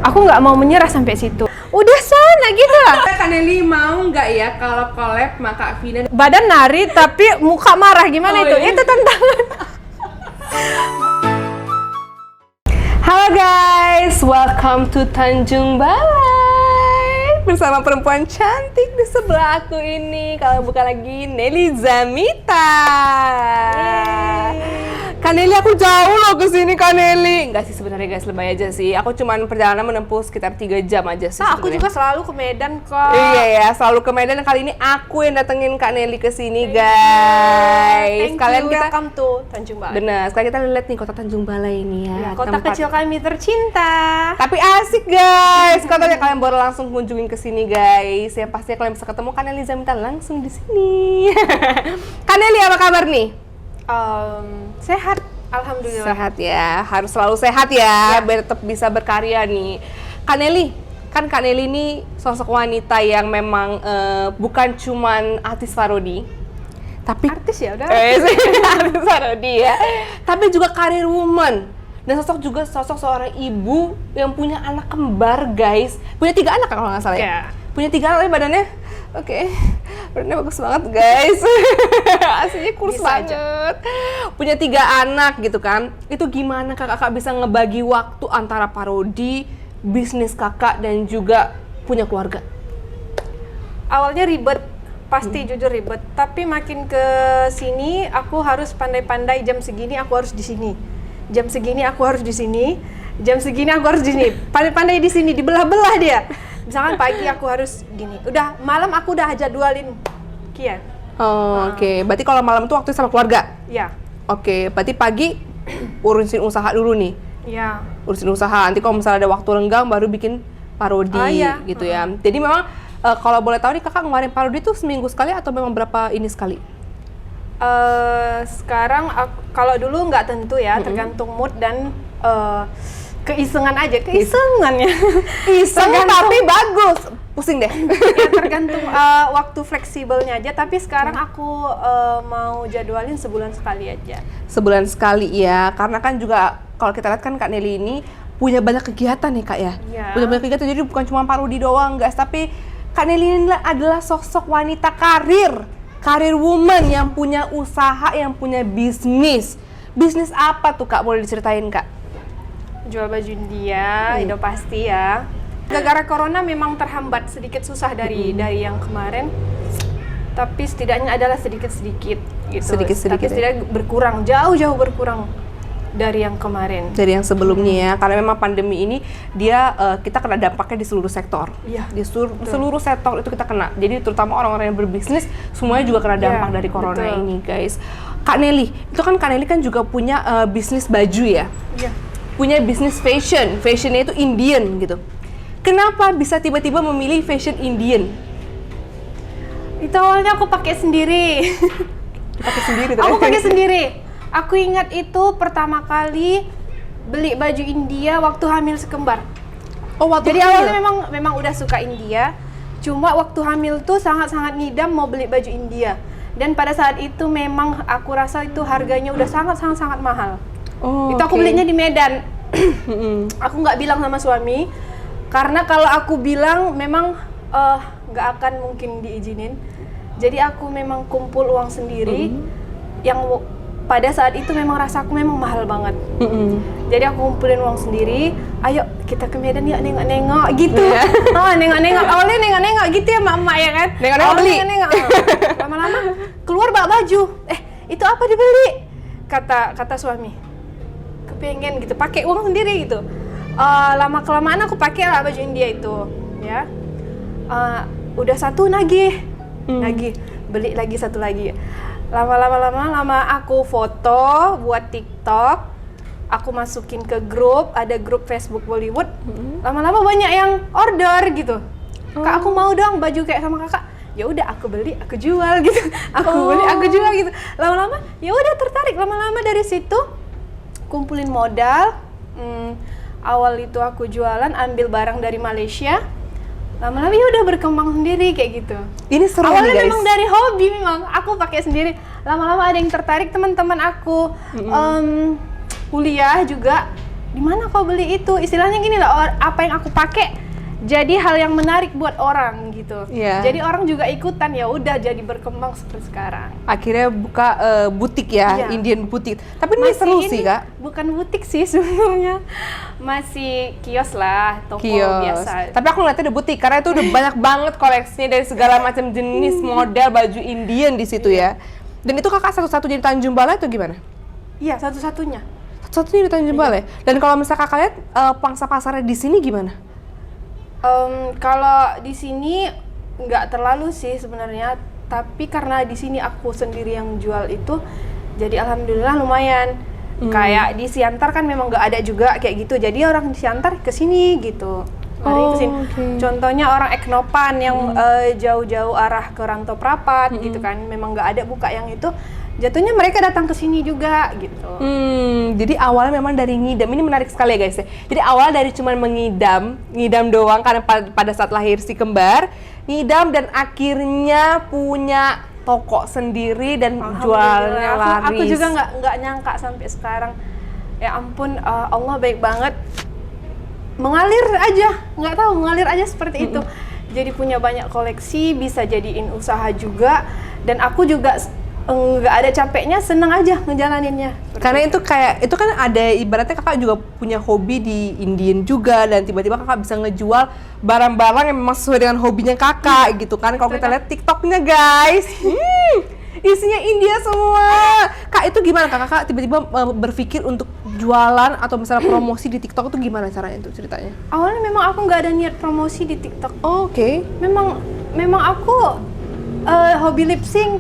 Aku nggak mau menyerah sampai situ. Udah sana gitu lah. Kak Nelly mau nggak ya kalau collab sama Kak Vina? Badan nari tapi muka marah gimana itu? Iya? Itu tantangan. Halo guys, welcome to Tanjung Balai bersama perempuan cantik di sebelah aku ini. Kalau bukan lagi Nelly Zamita. Kak Nelly, aku jauh loh kesini Kak Nelly. Enggak sih sebenarnya guys, lebay aja sih. Aku cuman perjalanan menempuh sekitar 3 jam aja sih. Aku juga selalu ke Medan kok. Iya ya, selalu ke Medan. Kali ini aku yang datengin Kak Nelly ke sini, guys. Thank you, welcome to Tanjung Balai. Bener, sekarang kita lihat nih kota Tanjung Balai ini ya. Ya, kota kecil kami tercinta. Tapi asik guys. Katanya kalian baru langsung kunjungin ke sini guys. Ya pasti kalian bisa ketemu Kak Nelly Zamita langsung di sini. Kak Nelly, apa kabar nih? Sehat, alhamdulillah. Sehat ya, harus selalu sehat ya, biar tetap bisa berkarya nih. Kak Nelly, kan Kak Nelly ini sosok wanita yang memang bukan cuman artis parodi, tapi Artis ya udah. artis parodi ya, tapi juga karir woman. Dan sosok seorang ibu yang punya anak kembar guys. Punya 3 anak kalau nggak salah ya? Yeah. Punya 3 anak ya badannya. Oke, badannya bagus banget guys. Aslinya kurus Bisa banget. Punya 3 anak gitu kan. Itu gimana kakak bisa ngebagi waktu antara parodi, bisnis kakak, dan juga punya keluarga? Awalnya ribet, pasti jujur ribet. Tapi makin ke sini aku harus pandai-pandai, jam segini aku harus di sini. Jam segini aku harus di sini. Jam segini aku harus di sini. Pandai-pandai di sini, dibelah-belah dia. Misalkan pagi aku harus gini. Udah malam aku udah jadwalin kian. Oh, Oke. Berarti kalau malam itu waktu sama keluarga? Ya. Oke, berarti pagi urusin usaha dulu nih. Ya. Urusin usaha. Nanti kalau misalnya ada waktu renggang baru bikin parodi gitu ya. Jadi memang kalau boleh tahu nih kakak kemarin parodi tuh seminggu sekali atau memang berapa ini sekali? Sekarang kalau dulu nggak tentu ya, tergantung mood dan keisengan aja, keisengannya. Iseng tapi bagus. Pusing deh. Ya tergantung waktu fleksibelnya aja, tapi sekarang aku mau jadwalin sebulan sekali aja. Sebulan sekali ya, karena kan juga kalau kita lihat kan Kak Nelly ini punya banyak kegiatan nih Kak ya. Ya. Punya banyak kegiatan, jadi bukan cuma parodi doang guys, tapi Kak Nelly ini adalah sosok wanita karir woman yang punya usaha, yang punya bisnis. Bisnis apa tuh Kak, boleh diceritain Kak? Jual baju India, itu pasti ya. Gara-gara corona memang terhambat, sedikit susah dari yang kemarin. Tapi setidaknya adalah sedikit-sedikit gitu. Sedikit-sedikit Tapi setidaknya berkurang, jauh-jauh berkurang dari yang kemarin. Dari yang sebelumnya ya, karena memang pandemi ini dia kita kena dampaknya di seluruh sektor. Iya. Di seluruh sektor itu kita kena. Jadi terutama orang-orang yang berbisnis semuanya juga kena dampak dari corona betul. ini guys. Kak Nelly, itu kan Kak Nelly kan juga punya bisnis baju ya. Iya. Punya bisnis fashionnya itu Indian gitu. Kenapa bisa tiba-tiba memilih fashion Indian? Itu awalnya aku pakai sendiri. Pakai sendiri Aku pakai sendiri. Aku ingat itu pertama kali beli baju India waktu hamil sekembar. Oh, waktu Jadi hamil? awalnya memang udah suka India. Cuma waktu hamil tuh sangat-sangat ngidam mau beli baju India. Dan pada saat itu memang aku rasa itu harganya udah sangat mahal. Oh, Itu aku belinya di Medan. Aku nggak bilang sama suami, karena kalau aku bilang memang nggak akan mungkin diizinin. Jadi aku memang kumpul uang sendiri, yang pada saat itu memang rasaku memang mahal banget. Jadi aku kumpulin uang sendiri, ayo kita ke Medan yuk nengok-nengok gitu. Nengok-nengok, awalnya nengok-nengok gitu ya emak-emak ya kan. Nengok-nengok beli. Nengok-nengok. Lama-lama keluar bawa baju. Itu apa dibeli? Kata suami. Kepengen gitu, pakai uang sendiri gitu. Lama kelamaan aku pakai lah baju India itu, ya. Udah satu nagih, beli lagi satu lagi. Lama aku foto buat TikTok, aku masukin ke grup, ada grup Facebook Bollywood. Lama-lama banyak yang order gitu. Kak, aku mau dong baju kayak sama kakak. Ya udah aku beli, aku jual gitu. Beli, aku jual gitu. Lama-lama ya udah tertarik. Lama-lama dari situ kumpulin modal. Awal itu aku jualan, ambil barang dari Malaysia. Lama-lama ya udah berkembang sendiri kayak gitu. Ini seru Awalnya nih guys. memang dari hobi, memang aku pakai sendiri. Lama-lama ada yang tertarik, teman-teman aku kuliah juga di mana kau beli itu? Istilahnya gini lah, apa yang aku pakai jadi hal yang menarik buat orang gitu. Iya. Jadi orang juga ikutan, ya udah jadi berkembang seperti sekarang. Akhirnya buka butik ya, Iya. Indian butik. Tapi ini seru sih Kak. Bukan butik sih sebenarnya, masih kios lah, toko Kios. biasa. Tapi aku ngeliatnya udah butik karena itu udah banyak banget koleksinya dari segala macam jenis model baju Indian di situ ya. Dan itu Kakak satu-satunya di Tanjung Balai atau gimana? Iya, satu-satunya. Satu-satunya di Tanjung Balai. Dan kalau misalnya Kakak lihat pangsa pasarnya di sini gimana? Kalau di sini nggak terlalu sih sebenarnya, tapi karena di sini aku sendiri yang jual itu, jadi alhamdulillah lumayan. Kayak di Siantar kan memang nggak ada juga kayak gitu, jadi orang di Siantar ke sini gitu. Lari ke sini. Okay. Contohnya orang Eknopan yang jauh-jauh arah ke Rantau Prapat gitu kan, memang nggak ada buka yang itu. Jatuhnya mereka datang ke sini juga gitu. Jadi awalnya memang dari ngidam. Ini menarik sekali ya guys ya. Jadi awalnya dari cuman ngidam doang karena pada saat lahir si kembar, ngidam dan akhirnya punya toko sendiri dan jualnya laris. Aku juga nggak nyangka sampai sekarang. Ya ampun, Allah baik banget. Mengalir aja, nggak tahu mengalir aja seperti itu. Jadi punya banyak koleksi, bisa jadiin usaha juga, dan aku juga nggak ada capeknya, seneng aja ngejalaninnya. Karena itu kayak, itu kan ada ibaratnya Kakak juga punya hobi di Indian juga, dan tiba-tiba Kakak bisa ngejual barang-barang yang memang sesuai dengan hobinya Kakak gitu kan. Kalau kita lihat TikToknya guys, isinya India semua. Kak, itu gimana Kakak tiba-tiba berpikir untuk jualan atau misalnya promosi di TikTok itu gimana caranya itu ceritanya? Awalnya memang aku nggak ada niat promosi di TikTok. Oke. Memang aku hobi lip sync.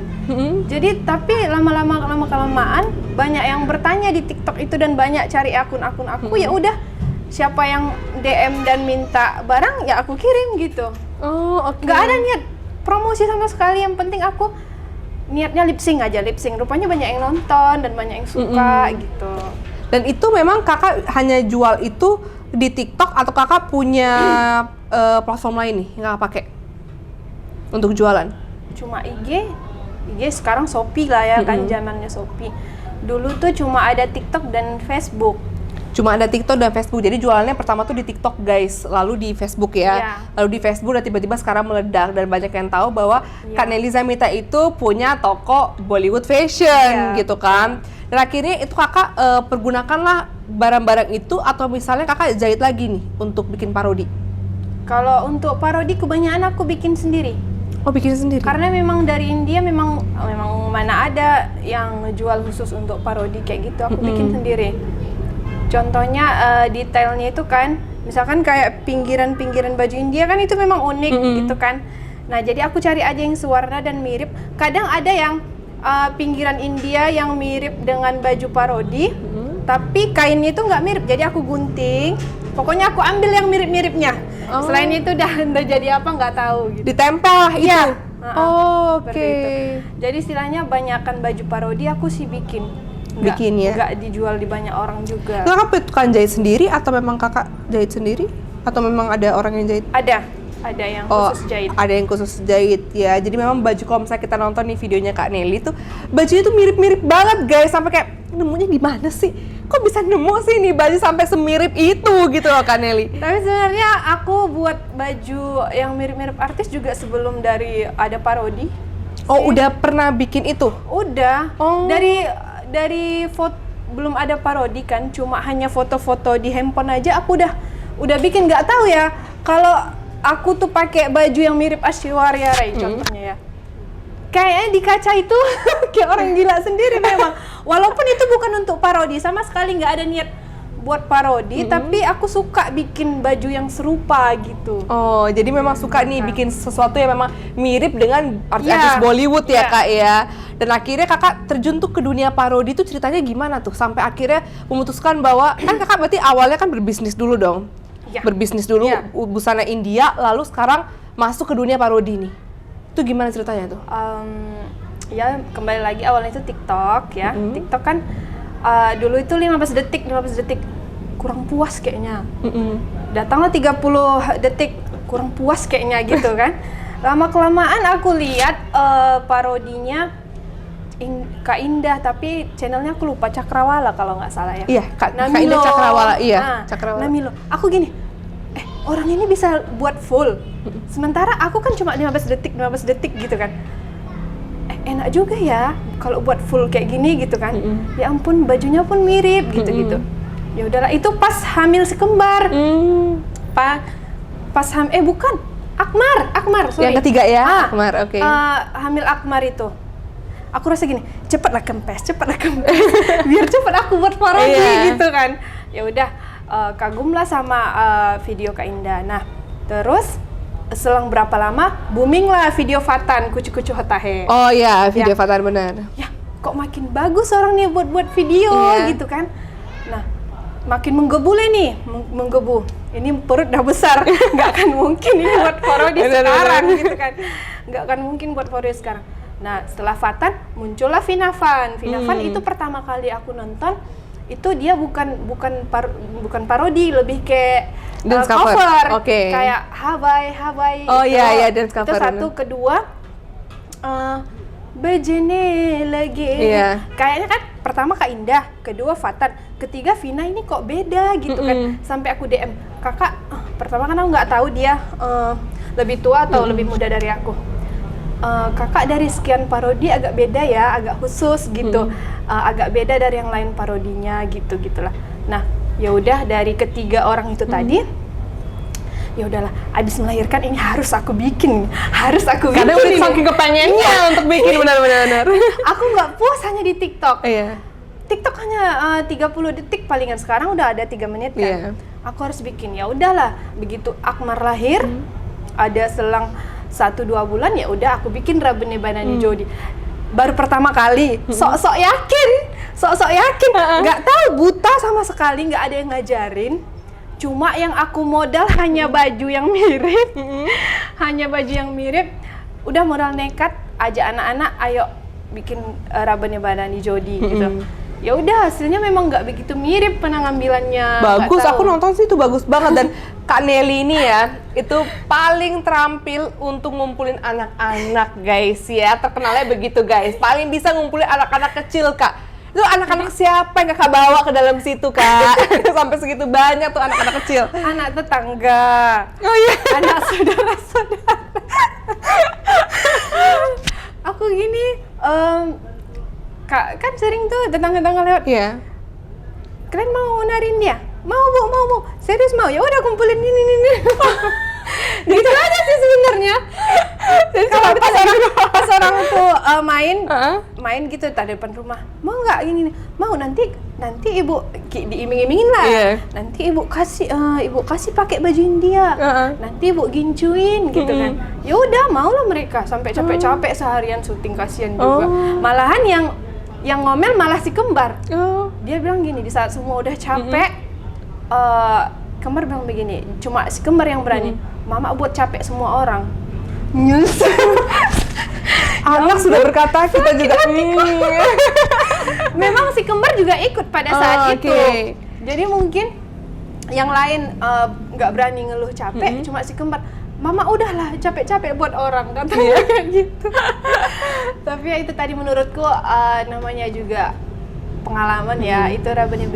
Jadi tapi lama kelamaan banyak yang bertanya di TikTok itu dan banyak cari akun-akun aku. Ya udah, siapa yang DM dan minta barang ya aku kirim gitu. Oh, oke. Nggak ada niat promosi sama sekali, yang penting aku niatnya lip sync aja, lip sync. Rupanya banyak yang nonton dan banyak yang suka gitu. Dan itu memang Kakak hanya jual itu di TikTok atau Kakak punya platform lain nih yang Kakak pakai untuk jualan? Cuma IG sekarang Shopee lah ya, kan zamannya Shopee. Dulu tuh cuma ada TikTok dan Facebook. Cuma ada TikTok dan Facebook. Jadi jualannya pertama tuh di TikTok guys, lalu di Facebook ya. Iya. Lalu di Facebook dan tiba-tiba sekarang meledak dan banyak yang tahu bahwa Kak Nelly Zamita itu punya toko Bollywood Fashion gitu kan. Dan akhirnya itu Kakak pergunakanlah barang-barang itu atau misalnya Kakak jahit lagi nih untuk bikin parodi? Kalau untuk parodi kebanyakan aku bikin sendiri. Oh, bikin sendiri? Karena memang dari India memang mana ada yang ngejual khusus untuk parodi kayak gitu, aku bikin sendiri. Contohnya detailnya itu kan, misalkan kayak pinggiran-pinggiran baju India kan itu memang unik gitu kan. Nah jadi aku cari aja yang sewarna dan mirip. Kadang ada yang pinggiran India yang mirip dengan baju parodi, tapi kainnya itu nggak mirip, jadi aku gunting. Pokoknya aku ambil yang mirip-miripnya. Selain itu udah jadi apa nggak tahu gitu. Ditempel lah itu? Iya. Oke. Jadi istilahnya banyakan baju parodi aku sih bikin. Bikin ya? Nggak dijual di banyak orang juga. Kakak tukang jahit sendiri atau memang Kakak jahit sendiri? Atau memang ada orang yang jahit? Ada yang khusus jahit. Ada yang khusus jahit ya. Jadi memang baju, kalau misalnya kita nonton nih videonya Kak Nelly tuh, bajunya tuh mirip-mirip banget guys, sampai kayak nemunya di mana sih? Kok bisa nemu sih nih baju sampai semirip itu gitu loh Kak Nelly? Tapi sebenarnya aku buat baju yang mirip-mirip artis juga sebelum dari ada parodi. Oh, udah pernah bikin itu? Udah. Oh. Dari foto belum ada parodi kan, cuma hanya foto-foto di handphone aja aku udah bikin. Nggak tahu ya kalau aku tuh pakai baju yang mirip Aishwarya Rai contohnya ya. Kayaknya di kaca itu kayak orang gila sendiri memang. Walaupun itu bukan untuk parodi, sama sekali nggak ada niat buat parodi, tapi aku suka bikin baju yang serupa gitu. Oh, jadi memang suka nih bikin sesuatu yang memang mirip dengan artis-artis Bollywood ya Kak ya. Dan akhirnya Kakak terjun tuh ke dunia parodi tuh ceritanya gimana tuh? Sampai akhirnya memutuskan bahwa, kan Kakak berarti awalnya kan berbisnis dulu dong? Ya. Berbisnis dulu, busana India, lalu sekarang masuk ke dunia parodi nih. Itu gimana ceritanya tuh? Ya kembali lagi awalnya itu TikTok ya. TikTok kan dulu itu 15 detik kurang puas kayaknya. Datanglah 30 detik kurang puas kayaknya gitu kan. Lama kelamaan aku lihat parodinya Kak Indah, tapi channelnya aku lupa, Cakrawala kalau nggak salah ya. Iya, Kak Indah Cakrawala, iya, Cakrawala. Namilo. Aku gini, orang ini bisa buat full. Sementara aku kan cuma 15 detik gitu kan. Enak juga ya kalau buat full kayak gini gitu kan. Ya ampun, bajunya pun mirip gitu-gitu. Ya udahlah, itu pas hamil si kembar. Pas bukan, Akmar, sorry. Yang ketiga ya, Akmar, oke. Hamil Akmar itu. Aku rasa gini, cepatlah kempes, biar cepat aku buat parodi gitu kan. Ya udah, kagumlah sama video Kak Indah. Nah, terus selang berapa lama booming lah video Fatan, kucu-kucu hotahe. Oh iya, video Fatan benar. Ya, kok makin bagus orang nih buat video gitu kan. Nah, makin menggebu nih, menggebu. Ini perut udah besar, nggak akan mungkin ini buat parodi sekarang gitu kan. Nggak akan mungkin buat parodi sekarang. Nah, setelah Fatan muncullah Vinavan. Vinavan itu pertama kali aku nonton, itu dia bukan parodi, lebih kayak cover. Kayak Hawaii. Oh iya, dance cover. Itu satu, kedua Bejene lagi. Iya. Kayaknya kan pertama Kak Indah, kedua Fatan, ketiga Vina, ini kok beda gitu kan. Sampai aku DM, "Kakak, pertama kan aku nggak tahu dia lebih tua atau lebih muda dari aku. Kakak dari sekian parodi agak beda ya, agak khusus gitu, agak beda dari yang lain parodinya gitulah. Nah, ya udah, dari ketiga orang itu tadi, ya udahlah, abis melahirkan ini harus aku bikin. Karena udah saking kepengennya untuk bikin benar-benar. Aku nggak puas hanya di TikTok. Iya. TikTok hanya 30 detik palingan, sekarang udah ada 3 menit kan. Aku harus bikin. Ya udahlah, begitu Akmar lahir, ada selang 1-2 bulan, ya udah aku bikin Rabene Banani Jodi. Baru pertama kali, sok-sok yakin, nggak tahu, buta sama sekali, nggak ada yang ngajarin. Cuma yang aku modal hanya baju yang mirip, udah modal nekat, aja anak-anak, ayo bikin Rabene Banani Jodi gitu. Ya udah, hasilnya memang nggak begitu mirip pengambilannya. Bagus, aku nonton sih itu bagus banget. Dan Kak Nelly ini ya, itu paling terampil untuk ngumpulin anak-anak guys ya. Terkenalnya begitu guys, paling bisa ngumpulin anak-anak kecil Kak. Itu anak-anak siapa yang Kakak bawa ke dalam situ Kak? Sampai segitu banyak tuh anak-anak kecil. Anak tetangga. Oh iya. Anak saudara-saudara. Aku gini, Kak, kan sering tuh tetangga-tetangga lewat. Iya. Kalian mau narin dia? Mau bu. Serius mau? Ya udah kumpulin ini. Gitu aja sih sebenarnya. Kalau pas orang tuh main gitu tadi depan rumah, mau nggak ini? Mau, nanti ibu diiming-imingin lah. Nanti ibu kasih pakai baju India. Nanti ibu gincuin gitu kan. Ya udah, mau lah mereka, sampai capek-capek seharian syuting, kasihan juga. Malahan yang ngomel malah si kembar. Dia bilang gini, di saat semua udah capek, kembar bilang begini, cuma si kembar yang berani, "Mama buat capek semua orang." Nyesel. Anak sudah berkata, kita juga Memang si kembar juga ikut pada saat itu. Jadi mungkin yang lain nggak berani ngeluh capek, cuma si kembar, "Mama udahlah, capek-capek buat orang," katanya kayak gitu. Tapi ya itu tadi menurutku namanya juga pengalaman ya. Itu Rabene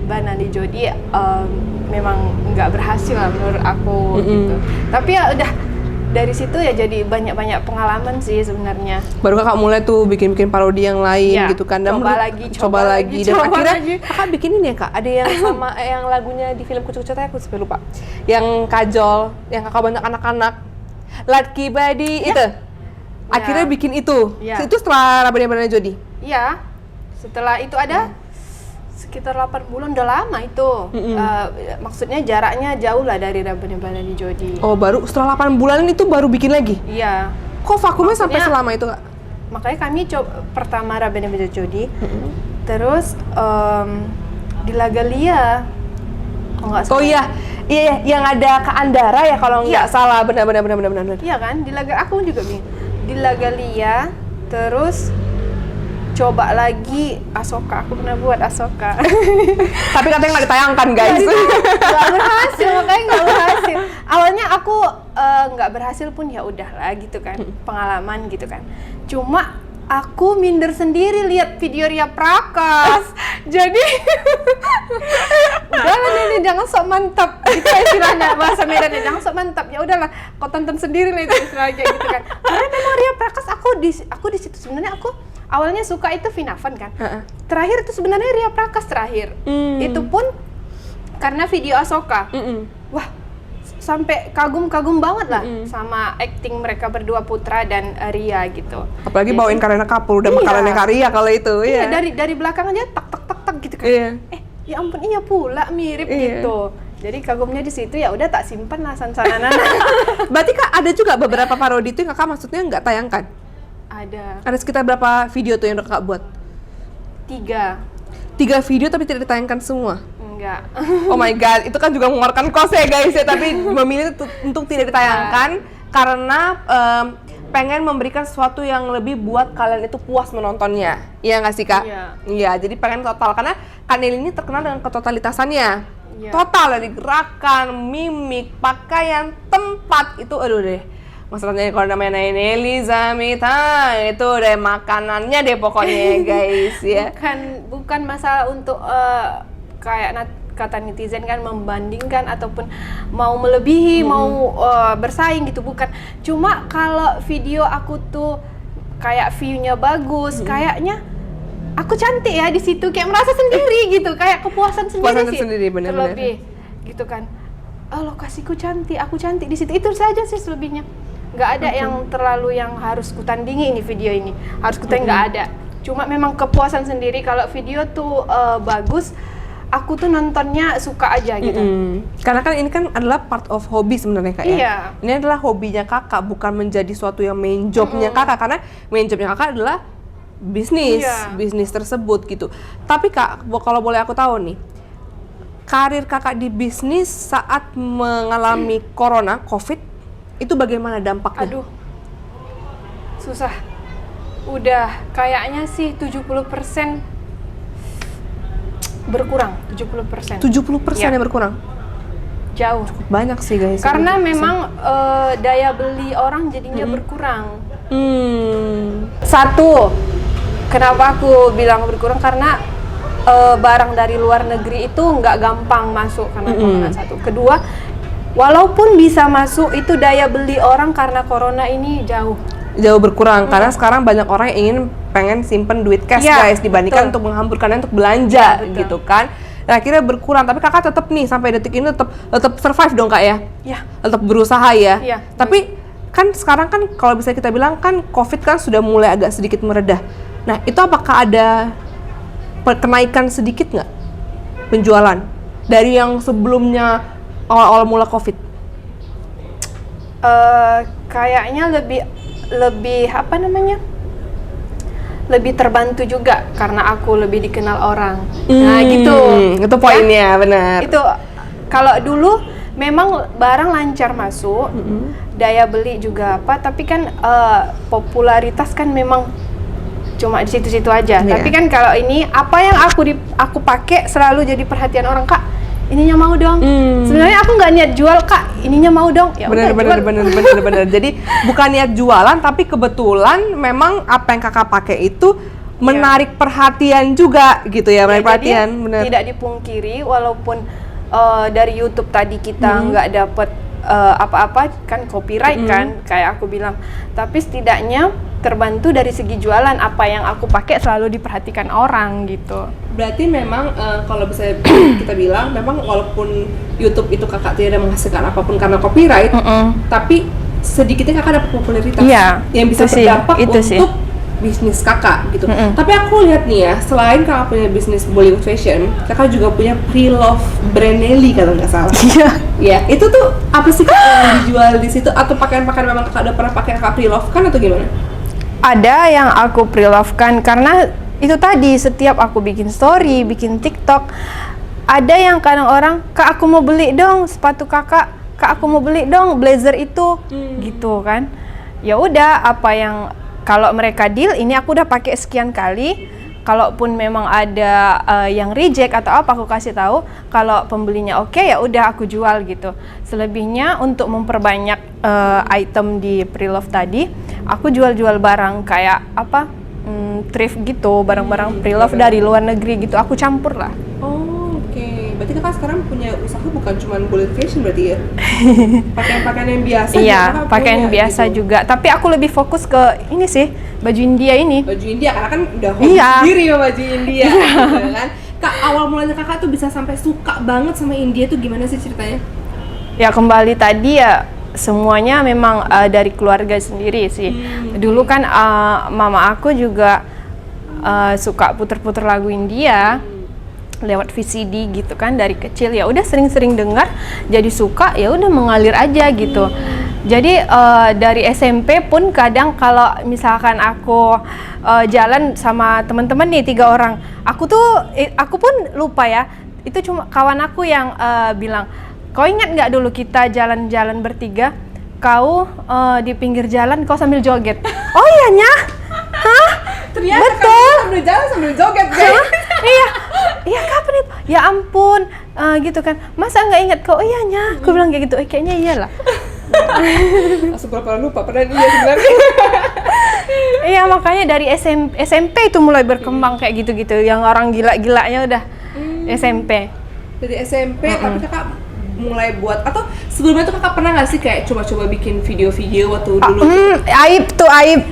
Banani Jodi memang nggak berhasil lah menurut aku gitu. Tapi ya udah, dari situ ya jadi banyak-banyak pengalaman sih sebenarnya. Baru Kakak mulai tuh bikin parodi yang lain gitu kan. Dan coba lagi. Dan akhirnya Kakak bikin ini ya Kak, ada yang sama yang lagunya di film Kucu-Kucu aku sampai lupa. Yang Kajol, yang Kakak banyak anak-anak. Latki Badi itu. Akhirnya bikin itu. Itu setelah Rabene Banani Jodi. Iya. Setelah itu ada sekitar 8 bulan, udah lama itu. Maksudnya jaraknya jauh lah dari Rabene Banani Jodi. Oh, baru setelah 8 bulan itu baru bikin lagi? Iya. Kok vakumnya sampai selama itu Kak? Makanya kami pertama Rabene Banani Jodi, terus di Lagalia. Oh iya, yang ada Kak Andara ya kalau nggak salah, benar. Iya kan, di aku juga bingung. Di Lagalia, terus coba lagi Asoka, aku pernah buat Asoka. Tapi katanya nggak ditayangkan guys. Nggak berhasil, makanya nggak berhasil. Awalnya aku nggak berhasil pun ya udahlah gitu kan, pengalaman gitu kan. Cuma aku minder sendiri lihat video Ria Prakas. Jadi udahlah Neni, jangan sok mantap gitu istilahnya, bahasa Medannya, jangan sok mantap, ya udahlah kau tonton sendiri lah itu istilahnya kayak gitu kan. Karena memang Ria Prakas aku di situ sebenarnya aku awalnya suka itu Vinavan kan. Terakhir itu sebenarnya Ria Prakas terakhir. Itu pun karena video Asoka. Wah, sampai kagum banget lah sama acting mereka berdua, Putra dan Ria gitu. Apalagi bawain Kareena Kapoor, udah Kareena Karya kalau itu. Iya, dari belakang aja tak gitu kan. Ya ampun, iya pula mirip gitu. Jadi kagumnya di situ, ya udah tak simpen lah sansanana. Berarti Kak ada juga beberapa parodi itu yang Kakak maksudnya nggak tayangkan? Ada Sekitar berapa video tuh yang Kakak buat? 3 video tapi tidak ditayangkan semua? Enggak. Oh my god, itu kan juga mengeluarkan kos ya guys ya, tapi memilih untuk tidak ditayangkan karena pengen memberikan sesuatu yang lebih buat kalian itu puas menontonnya. Iya nggak sih Kak? Iya, jadi pengen total, karena Kanel ini terkenal dengan ketotalitasannya. Total dari gerakan, mimik, pakaian, tempat, itu aduh deh. Maksudnya kalau namanya Nelly Zamita itu deh makanannya deh pokoknya guys ya. Bukan masalah untuk kayak kata netizen kan membandingkan ataupun mau melebihi, mau bersaing gitu, bukan. Cuma kalau video aku tuh kayak view-nya bagus, kayaknya aku cantik ya di situ, kayak merasa sendiri gitu, kayak kepuasan sendiri, bener-bener. Terlebih gitu kan. Lokasiku cantik, aku cantik di situ. Itu saja sih selebihnya. Nggak ada yang terlalu yang harus kutandingi ini video ini. Harus kutandingi, nggak ada. Cuma memang kepuasan sendiri. Kalau video tuh bagus, aku tuh nontonnya suka aja gitu. Karena kan ini kan adalah part of hobi sebenarnya Kak ya. Iya. Ini adalah hobinya Kakak, bukan menjadi suatu yang main jobnya Kakak. Karena main jobnya Kakak adalah bisnis tersebut gitu. Tapi Kak, kalau boleh aku tahu nih, karir Kakak di bisnis saat mengalami COVID, itu bagaimana dampaknya? Aduh, susah. Udah kayaknya sih 70% berkurang, 70%. 70% yang berkurang? Jauh. Banyak sih guys. Karena memang daya beli orang jadinya berkurang. Satu, kenapa aku bilang berkurang, karena barang dari luar negeri itu nggak gampang masuk karena corona. Satu. Kedua, walaupun bisa masuk, itu daya beli orang karena corona ini jauh berkurang. Karena sekarang banyak orang yang pengen simpen duit cash guys, dibandingkan untuk menghamburkannya untuk belanja gitu kan. Nah, akhirnya berkurang, tapi Kakak tetap nih sampai detik ini tetap survive dong Kak ya? Iya. Tetap berusaha ya? Iya. Tapi kan sekarang kan kalau bisa kita bilang kan COVID kan sudah mulai agak sedikit meredah. Nah, itu apakah ada kenaikan sedikit nggak penjualan dari yang sebelumnya awal-awal mula COVID? Kayaknya lebih apa namanya? Lebih terbantu juga karena aku lebih dikenal orang. Nah, gitu. Itu poinnya, benar. Itu kalau dulu memang barang lancar masuk, daya beli juga apa, tapi kan popularitas kan memang cuma di situ-situ aja. Tapi kan kalau ini apa yang aku pakai selalu jadi perhatian orang, Kak. Ininya mau dong. Sebenarnya aku nggak niat jual Kak, ininya mau dong. Ya bener. Jadi bukan niat jualan, tapi kebetulan memang apa yang Kakak pakai itu menarik perhatian juga gitu ya, menarik perhatian. Bener. Tidak dipungkiri, walaupun dari YouTube tadi kita nggak dapet apa-apa kan, copyright kan, kayak aku bilang. Tapi setidaknya terbantu dari segi jualan, apa yang aku pakai selalu diperhatikan orang gitu. Berarti memang kalau bisa kita bilang memang walaupun YouTube itu Kakak tidak menghasilkan apapun karena copyright, tapi sedikitnya Kakak dapat popularitas yang bisa berdampak untuk bisnis Kakak gitu. Tapi aku lihat nih ya, selain Kakak punya bisnis Bollywood Fashion, Kakak juga punya Pre-Love brand Nelly kalau nggak salah. Iya. Itu tuh apa sih Kak yang dijual di situ, atau pakaian-pakaian memang Kakak udah pernah pakai Kakak Pre-Love kan atau gimana? Ada yang aku pre-love-kan karena itu tadi, setiap aku bikin story, bikin TikTok, ada yang kadang orang, Kak aku mau beli dong sepatu Kakak, Kak aku mau beli dong blazer itu, gitu kan. Ya udah, apa yang kalau mereka deal, ini aku udah pakai sekian kali. Kalaupun memang ada yang reject atau apa, aku kasih tahu. Kalau pembelinya oke, ya udah aku jual gitu. Selebihnya untuk memperbanyak item di Pre-Love tadi, aku jual-jual barang kayak apa? thrift gitu, barang-barang pre-love dari luar negeri gitu. Aku campur lah. Oh, oke. Berarti kakak sekarang punya usaha bukan cuma bullet fashion berarti ya? Pakaian-pakaian yang biasa juga Iya, kakak pakaian punya biasa gitu. juga. Tapi aku lebih fokus ke ini sih, baju India ini. Baju India karena kan udah hobi Iya. sendiri sama baju India gitu kan. Kak, awal mulanya kakak tuh bisa sampai suka banget sama India tuh gimana sih ceritanya? Ya kembali tadi ya semuanya memang dari keluarga sendiri sih. Dulu kan mama aku juga suka puter-puter lagu India lewat VCD gitu kan dari kecil, ya udah sering-sering dengar jadi suka, ya udah mengalir aja gitu. Jadi dari SMP pun kadang kalau misalkan aku jalan sama teman-teman nih 3 orang, aku pun lupa ya, itu cuma kawan aku yang bilang, kau ingat nggak dulu kita jalan-jalan bertiga, kau di pinggir jalan kau sambil joget. Oh iya nya, hah? Ternyata Betul. sambil jalan sambil joget guys. Iya kapan itu? Ya ampun, gitu kan. Masa nggak ingat kau? Oh iya nya, aku bilang kayak gitu. Kayaknya iyalah. Langsung berapa lupa padahal iya sebenarnya. Iya makanya dari SMP itu mulai berkembang kayak gitu-gitu. Yang orang gila-gilanya udah SMP. Dari SMP tapi kakak mulai buat, atau sebelumnya tuh kakak pernah nggak sih kayak coba-coba bikin video-video waktu dulu? Aib tuh aib.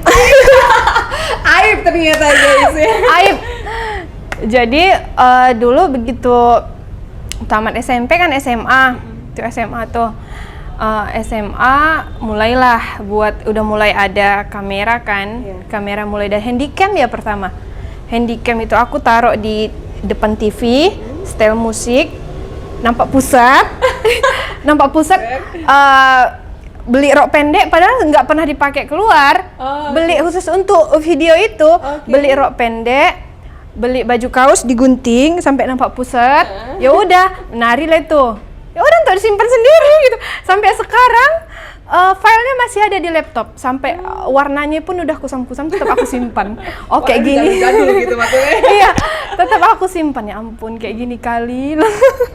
Aib ternyata guys ya. Aib. Jadi dulu begitu tamat SMP kan SMA, itu SMA tuh SMA mulailah udah mulai ada kamera kan, kamera mulai dari handycam ya pertama. Handycam itu aku taruh di depan TV, setel musik, nampak pusat, beli rok pendek padahal nggak pernah dipakai keluar, beli khusus untuk video itu, beli rok pendek, beli baju kaos digunting sampai nampak pusat, ya udah nari lah itu, ya udah untuk disimpan sendiri gitu, sampai sekarang filenya masih ada di laptop, sampai warnanya pun udah kusam-kusam tetap aku simpan. Oh kayak gini. Jadul gitu maksudnya. Iya, tetap aku simpan, ya ampun kayak gini kali.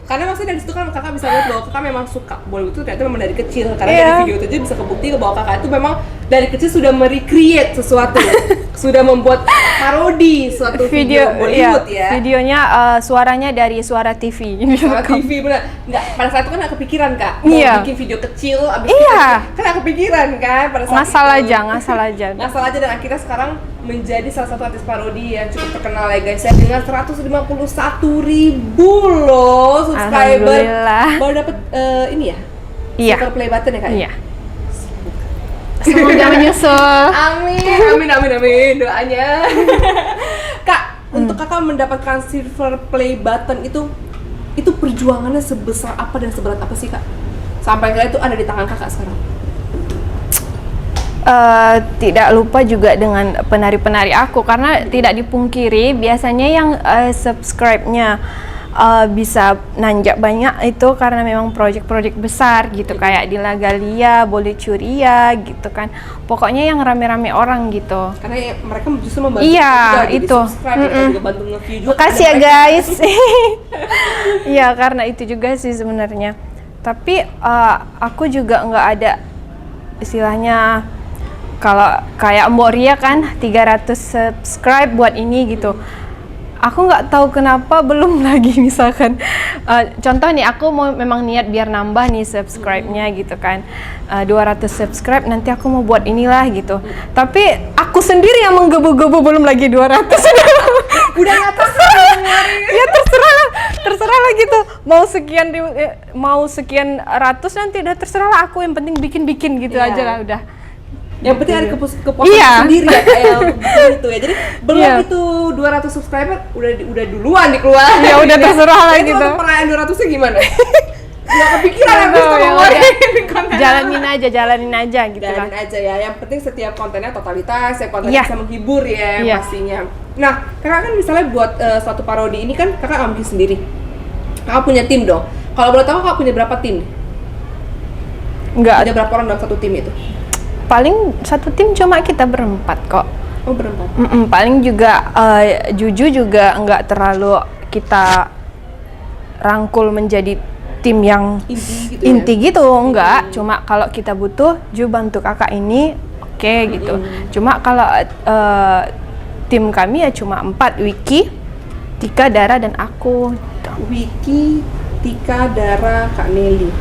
Karena maksudnya dari situ kan kakak bisa lihat bahwa kakak memang suka Bollywood itu ternyata memang dari kecil. Karena dari video itu aja bisa kebukti bahwa kakak itu memang dari kecil sudah merecreate sesuatu, sudah membuat parodi suatu video Bollywood ya. Videonya suaranya dari suara TV. Suara TV benar. Nggak, pada saat itu kan aku kepikiran kak, mau bikin video kecil, abis itu kan aku kepikiran kan pada saat ngasal itu. aja Dan akhirnya sekarang menjadi salah satu artis parodi yang cukup terkenal ya guys ya, dengan 151.000 loh subscriber. Alhamdulillah. Baru dapet ini ya? Iya. Silver play button ya kak? Iya. Semoga menyusul. Amin doanya. Kak, untuk kakak mendapatkan silver play button itu perjuangannya sebesar apa dan seberat apa sih kak? Sampai kalian itu ada di tangan kakak sekarang. Tidak lupa juga dengan penari-penari aku, karena tidak dipungkiri biasanya yang subscribe-nya bisa nanjak banyak itu karena memang project-project besar gitu, kayak di Lagalia, Boleh Curia gitu kan. Pokoknya yang rame-rame orang gitu. Karena ya, mereka justru membantu Iya, juga, jadi itu. subscribe, kita juga bantu nge-view juga. Makasih ya guys. Iya, karena itu juga sih sebenarnya. Tapi aku juga nggak ada istilahnya, kalau kayak Mbok Ria kan 300 subscribe buat ini gitu. Aku nggak tahu kenapa belum lagi, misalkan contoh nih, aku mau memang niat biar nambah nih subscribe-nya gitu kan, 200 subscribe nanti aku mau buat inilah gitu. Tapi aku sendiri yang menggebu-gebu belum lagi 200. Udah nggak terserah. Ya terserah lah gitu, mau sekian ratus nanti udah terserah lah, aku yang penting bikin gitu aja lah udah. Yang penting ada kepuasan sendiri ya kayak gitu ya. Jadi belum itu 200 subscriber udah duluan dikeluarin. Ya udah terserah lah gitu. Itu perayaan 200-nya gimana? Nggak kepikiran habis itu ngeluarin. Jalanin aja gitu kan. Jalanin aja ya. Yang penting setiap kontennya totalitas, setiap kontennya bisa menghibur ya pastinya. Nah, kakak kan misalnya buat suatu parodi ini kan kakak nggak bikin sendiri. Kakak punya tim dong. Kalau boleh tahu kakak punya berapa tim? Enggak. Ada berapa orang dalam satu tim itu? Paling satu tim cuma kita berempat kok. Oh berempat. Paling juga Juju juga nggak terlalu kita rangkul menjadi tim yang inti gitu, enggak. Cuma kalau kita butuh Ju bantu kakak ini, oke gitu. Cuma kalau tim kami ya cuma 4, Wiki, Tika, Dara, dan aku. Wiki, Tika, Dara, Kak Nelly.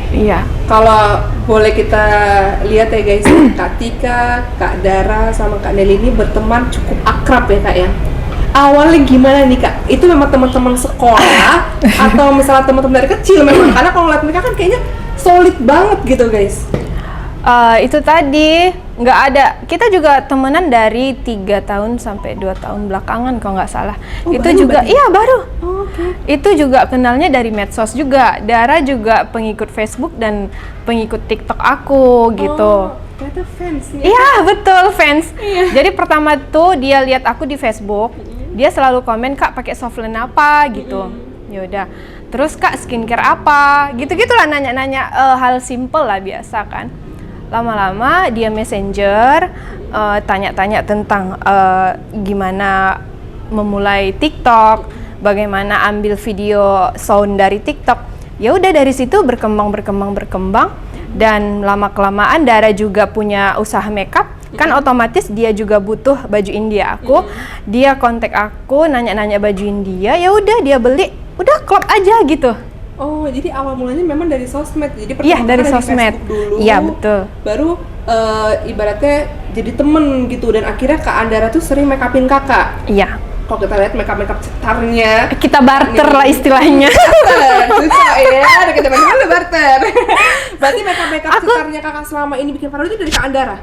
Iya. Kalau boleh kita lihat ya guys, Kak Tika, Kak Dara, sama Kak Nelly ini berteman cukup akrab ya Kak ya. Awalnya gimana nih Kak? Itu memang teman-teman sekolah atau misalnya teman-teman dari kecil memang? Karena kalau ngeliat mereka kan kayaknya solid banget gitu guys. Itu tadi nggak ada, kita juga temenan dari 3 tahun sampai 2 tahun belakangan kalau nggak salah. Itu baru juga berarti? iya baru. Oke. Itu juga kenalnya dari medsos juga. Dara juga pengikut Facebook dan pengikut TikTok aku gitu. Oh, ternyata fans nih. Iya betul, fans. Jadi pertama tuh dia lihat aku di Facebook, dia selalu komen, Kak pakai softline apa gitu. Ya udah. Terus Kak skincare apa? Gitu-gitulah nanya-nanya hal simple lah biasa kan. Lama-lama dia messenger, tanya-tanya tentang gimana memulai TikTok, bagaimana ambil video sound dari TikTok. Ya udah dari situ berkembang dan lama-kelamaan Dara juga punya usaha makeup. Kan otomatis dia juga butuh baju India aku. Dia kontak aku, nanya-nanya baju India, ya udah dia beli, udah klop aja gitu. Oh, jadi awal mulanya memang dari sosmed. Jadi Iya, pertama dari kan sosmed. Facebook dulu. Iya, betul. Baru ibaratnya jadi temen gitu, dan akhirnya Kak Andara tuh sering make upin Kakak. Iya. Kalau kita lihat make up cetarnya, Kita barter lah istilahnya. susah ya, kita bagaimana barter. Berarti make up cetarnya Kakak selama ini bikin parodi dari Kak Andara?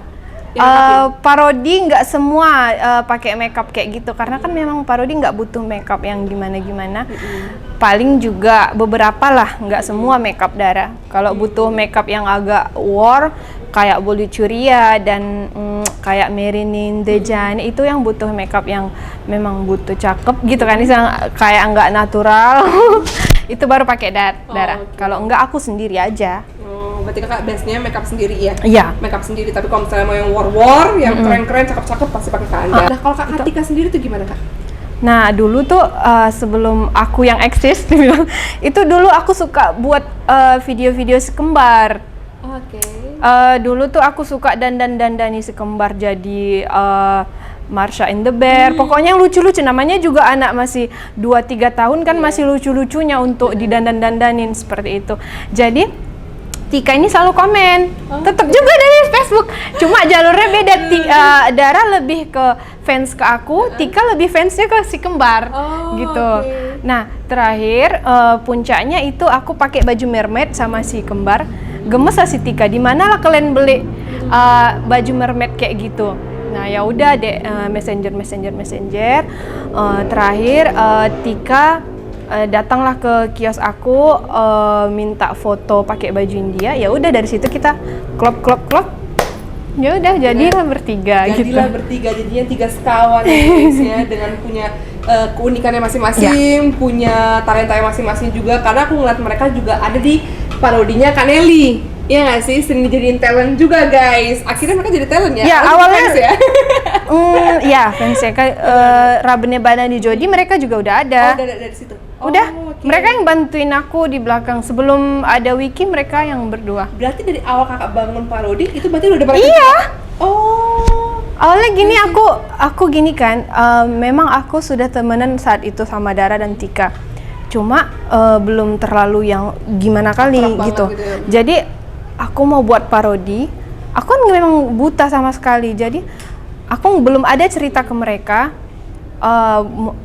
Yang make upin? Parodi nggak semua pakai makeup kayak gitu, karena kan memang parodi nggak butuh makeup yang gimana-gimana. Paling juga beberapa lah, nggak semua makeup Dara. Kalau butuh makeup yang agak war, kayak Bolu Curia dan kayak Merinin Dejani, itu yang butuh makeup yang memang butuh cakep gitu kan, kayak nggak natural. Itu baru pakai Dara. Okay. Kalau enggak aku sendiri aja. Oh, berarti Kakak base-nya make up sendiri ya? Iya. Make up sendiri, tapi kalau misalnya mau yang war-war, yang keren-keren, cakep-cakep pasti pakai Kak Andara. Nah, kalau Kak Atika sendiri tuh gimana Kak? Nah dulu tuh sebelum aku yang eksis itu dulu aku suka buat video-video si kembar. Oke. Dulu tuh aku suka dandani si kembar jadi Marsha and the Bear. Pokoknya yang lucu-lucu, namanya juga anak masih 2-3 tahun kan, masih lucu-lucunya untuk didandan-dandanin seperti itu. Jadi Tika ini selalu komen, tetap juga dari Facebook. Cuma jalurnya beda. Dara lebih ke fans ke aku, Tika lebih fansnya ke si kembar, gitu. Okay. Nah terakhir puncaknya itu aku pakai baju mermaid sama si kembar. Gemes lah si Tika, di mana lah kalian beli baju mermaid kayak gitu. Nah ya udah deh, messenger. Terakhir Tika datanglah ke kios aku, minta foto pakai baju India. Ya udah dari situ kita klop. Ya udah jadilah bertiga gitu. Jadilah bertiga, jadinya 3 sekawan ya guys ya, dengan punya keunikannya masing-masing, punya talentanya masing-masing juga. Karena aku ngeliat mereka juga ada di parodinya Kak Nelly. Iya nggak sih, sering dijadiin talent juga guys. Akhirnya mereka jadi talent ya? Ya Atau awalnya fans ya? ya fans ya, Rabene Bana di Jodi mereka juga udah ada. Oh, dari situ? Udah, Okay. mereka yang bantuin aku di belakang. Sebelum ada Wiki, mereka yang berdua. Berarti dari awal Kakak bangun parodi, itu berarti udah ada mereka? Iya. Oh. Awalnya gini, aku gini kan, memang aku sudah temenan saat itu sama Dara dan Tika. Cuma belum terlalu yang gimana kali Akrab gitu. banget gitu ya. Jadi aku mau buat parodi, aku kan memang buta sama sekali. Jadi aku belum ada cerita ke mereka.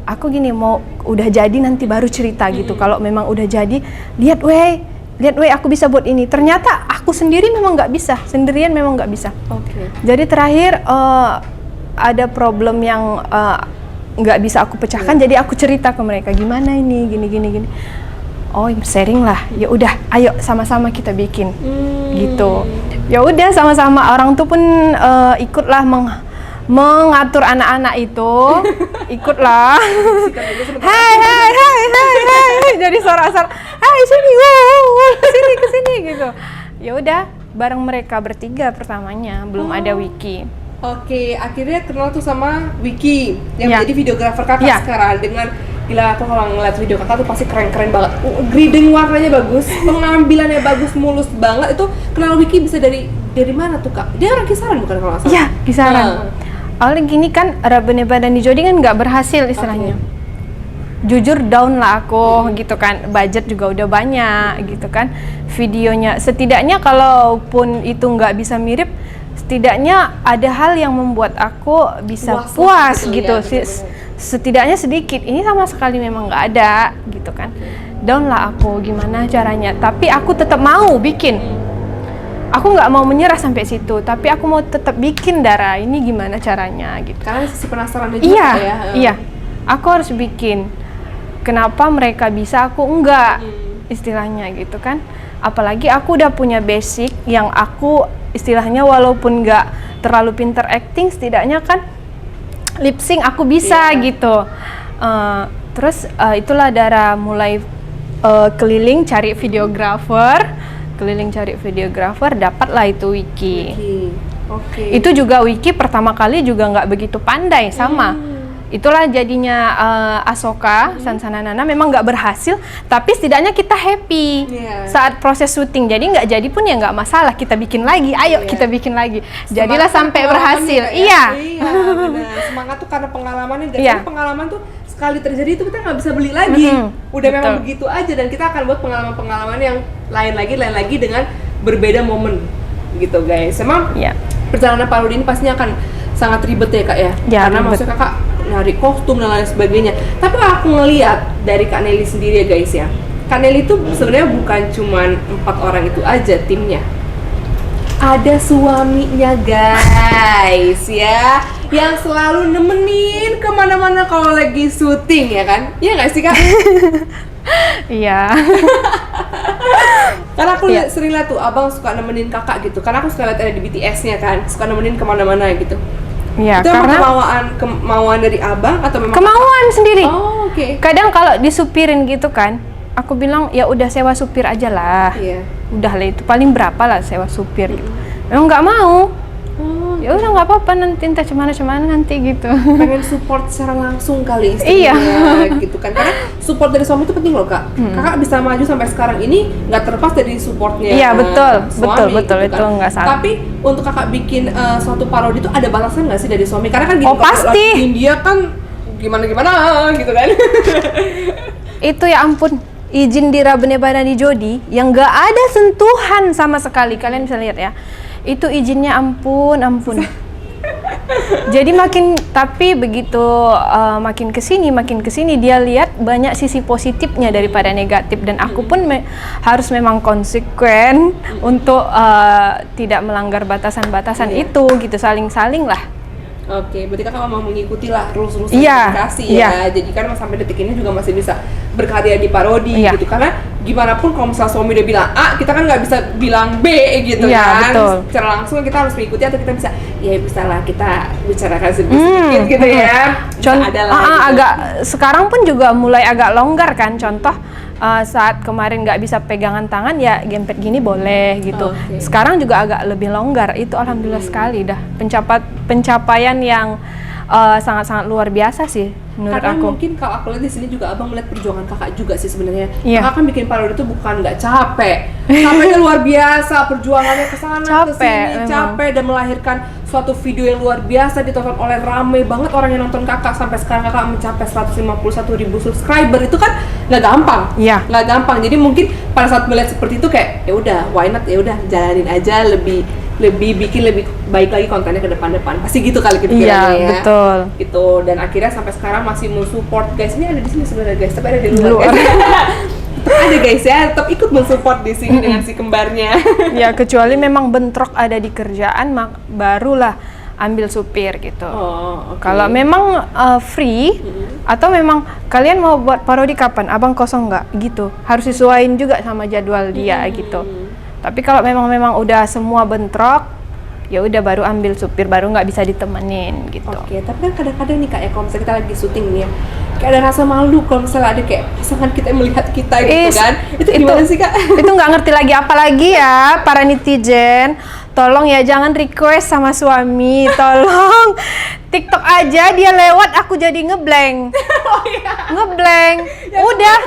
Aku gini, mau udah jadi nanti baru cerita gitu. Kalau memang udah jadi, lihat weh aku bisa buat ini. Ternyata aku sendiri memang nggak bisa, sendirian memang nggak bisa. Oke. Jadi terakhir ada problem yang nggak bisa aku pecahkan, jadi aku cerita ke mereka gimana ini, gini. Oh sharing lah, ya udah, ayo sama-sama kita bikin, gitu. Ya udah sama-sama, orang tuh pun ikutlah mengatur anak-anak itu, ikutlah. Hai, jadi sorak-sorak, hai sini, kesini gitu. Ya udah, bareng mereka bertiga pertamanya, belum ada Wiki. Oke, akhirnya kenal tuh sama Wiki yang Ya. menjadi videografer Kakak Ya. sekarang. Dengan gila, aku kalau ngeliat video Kakak tuh pasti keren-keren banget. Grading warnanya bagus, pengambilannya bagus, mulus banget. Itu kenal Wiki bisa dari mana tuh Kak? Dia orang Kisaran bukan kalau nggak salah? Iya, Kisaran. awalnya gini kan, Rabeneba dan Dijodi kan nggak berhasil istilahnya. Jujur down lah aku gitu kan, budget juga udah banyak gitu kan, videonya setidaknya kalaupun itu nggak bisa mirip, setidaknya ada hal yang membuat aku bisa puas gitu, setidaknya sedikit. Ini sama sekali memang nggak ada gitu kan, down lah aku gimana caranya, tapi aku tetap mau bikin. Aku nggak mau menyerah sampai situ, tapi aku mau tetap bikin Dara, ini gimana caranya gitu. Karena sisi penasaran juga Iya, ya. iya. Aku harus bikin. Kenapa mereka bisa, aku enggak, istilahnya gitu kan. Apalagi aku udah punya basic yang aku istilahnya walaupun nggak terlalu pinter acting, setidaknya kan lip sync aku bisa gitu. Terus itulah Dara mulai keliling cari videographer, dapatlah itu Wiki. Oke. Itu juga Wiki pertama kali juga nggak begitu pandai sama. Itulah jadinya Asoka, Sansana Nana memang nggak berhasil, tapi setidaknya kita happy saat proses syuting. Jadi nggak jadi pun ya nggak masalah, kita bikin lagi, ayo kita bikin lagi. Jadilah sampai berhasil. Iya. Benar. Semangat tuh karena pengalamannya, dan pengalaman tuh sekali terjadi itu kita nggak bisa beli lagi. Udah memang begitu aja, dan kita akan buat pengalaman-pengalaman yang lain lagi dengan berbeda momen gitu guys. Emang perjalanan parodi ini pastinya akan sangat ribet ya Kak ya, karena maksudnya Kakak nyari kostum dan lain sebagainya. Tapi aku ngeliat dari Kak Nelly sendiri ya guys ya, Kak Nelly itu sebenarnya bukan cuman 4 orang itu aja timnya, ada suaminya guys ya, yang selalu nemenin kemana-mana kalau lagi syuting ya kan, iya nggak sih Kak? Iya. Karena aku sering lihat tuh abang suka nemenin kakak gitu, karena aku suka lihat ada di BTS-nya kan, suka nemenin kemana-mana gitu. Iya, itu karena kemauan dari abang atau memang kemauan sendiri. Oh, oke. Kadang kalau disupirin gitu kan, aku bilang ya udah sewa supir aja lah. Udah lah, itu paling berapa lah sewa supir gitu. Memang nggak mau. Ya udah nggak apa-apa, nanti entah cemana nanti gitu. Pengen support secara langsung kali istilahnya gitu kan, karena support dari suami itu penting loh Kak. Kakak bisa maju sampai sekarang ini nggak terlepas dari supportnya. Iya betul, suami, betul gitu itu kan. nggak salah. Tapi untuk Kakak bikin suatu parodi itu ada balasan nggak sih dari suami? Karena kan gini, pasti. Dia kan gimana gitu kan. Itu ya ampun, izin di Rabeneba dan Dijodi yang nggak ada sentuhan sama sekali, kalian bisa lihat ya. Itu izinnya ampun. Jadi tapi begitu makin kesini dia lihat banyak sisi positifnya daripada negatif, dan aku pun harus memang konsekuen untuk tidak melanggar batasan-batasan itu gitu, saling-saling lah. Oke, berarti Kakak mau mengikuti lah rules-rules komunikasi ya. Jadi kan sampai detik ini juga masih bisa berkarya di parodi gitu. Karena gimana pun kalau misalnya suami udah bilang A, kita kan nggak bisa bilang B gitu kan. Betul. Secara langsung kita harus mengikuti, atau kita bisa bisa lah kita bicarakan sedikit gitu ya. Agak sekarang pun juga mulai agak longgar kan. Contoh saat kemarin nggak bisa pegangan tangan ya gempet gini boleh gitu. Sekarang juga agak lebih longgar, itu alhamdulillah sekali dah, pencapaian yang sangat-sangat luar biasa sih menurut karena aku. Mungkin kalau aku lihat di sini juga abang melihat perjuangan kakak juga sih sebenarnya. Kakak kan bikin parodi itu bukan nggak capek, capeknya luar biasa, perjuangannya kesana kesini, capek dan melahirkan suatu video yang luar biasa, ditonton oleh rame banget orang yang nonton kakak. Sampai sekarang kakak mencapai 151.000 subscriber, itu kan nggak gampang, nggak gampang. Jadi mungkin pada saat melihat seperti itu kayak ya udah, why not, ya udah jalanin aja, lebih bikin lebih baik lagi kontennya ke depan pasti gitu kali kepikirannya ya. Betul. Gitu, dan akhirnya sampai sekarang masih mensupport guys. Ini ada di sini sebenarnya guys, tapi ada di luar. Ada guys ya, tetap ikut mensupport di sini dengan si kembarnya. Ya kecuali memang bentrok ada di kerjaan, barulah ambil supir gitu. Kalau memang free atau memang kalian mau buat parodi kapan, abang kosong nggak gitu, harus sesuaiin juga sama jadwal dia gitu. Tapi kalau memang udah semua bentrok, ya udah baru ambil supir, baru nggak bisa ditemenin gitu. Tapi kan kadang-kadang nih Kak ya, kalau misalnya kita lagi syuting nih ya, kayak ada rasa malu kalau misalnya ada kayak pasangan kita yang melihat kita gitu kan. Itu gimana sih Kak? Itu nggak ngerti lagi, apalagi ya para netizen, tolong ya jangan request sama suami, tolong. TikTok aja dia lewat aku jadi ngeblank. Ngeblank. Ya, udah.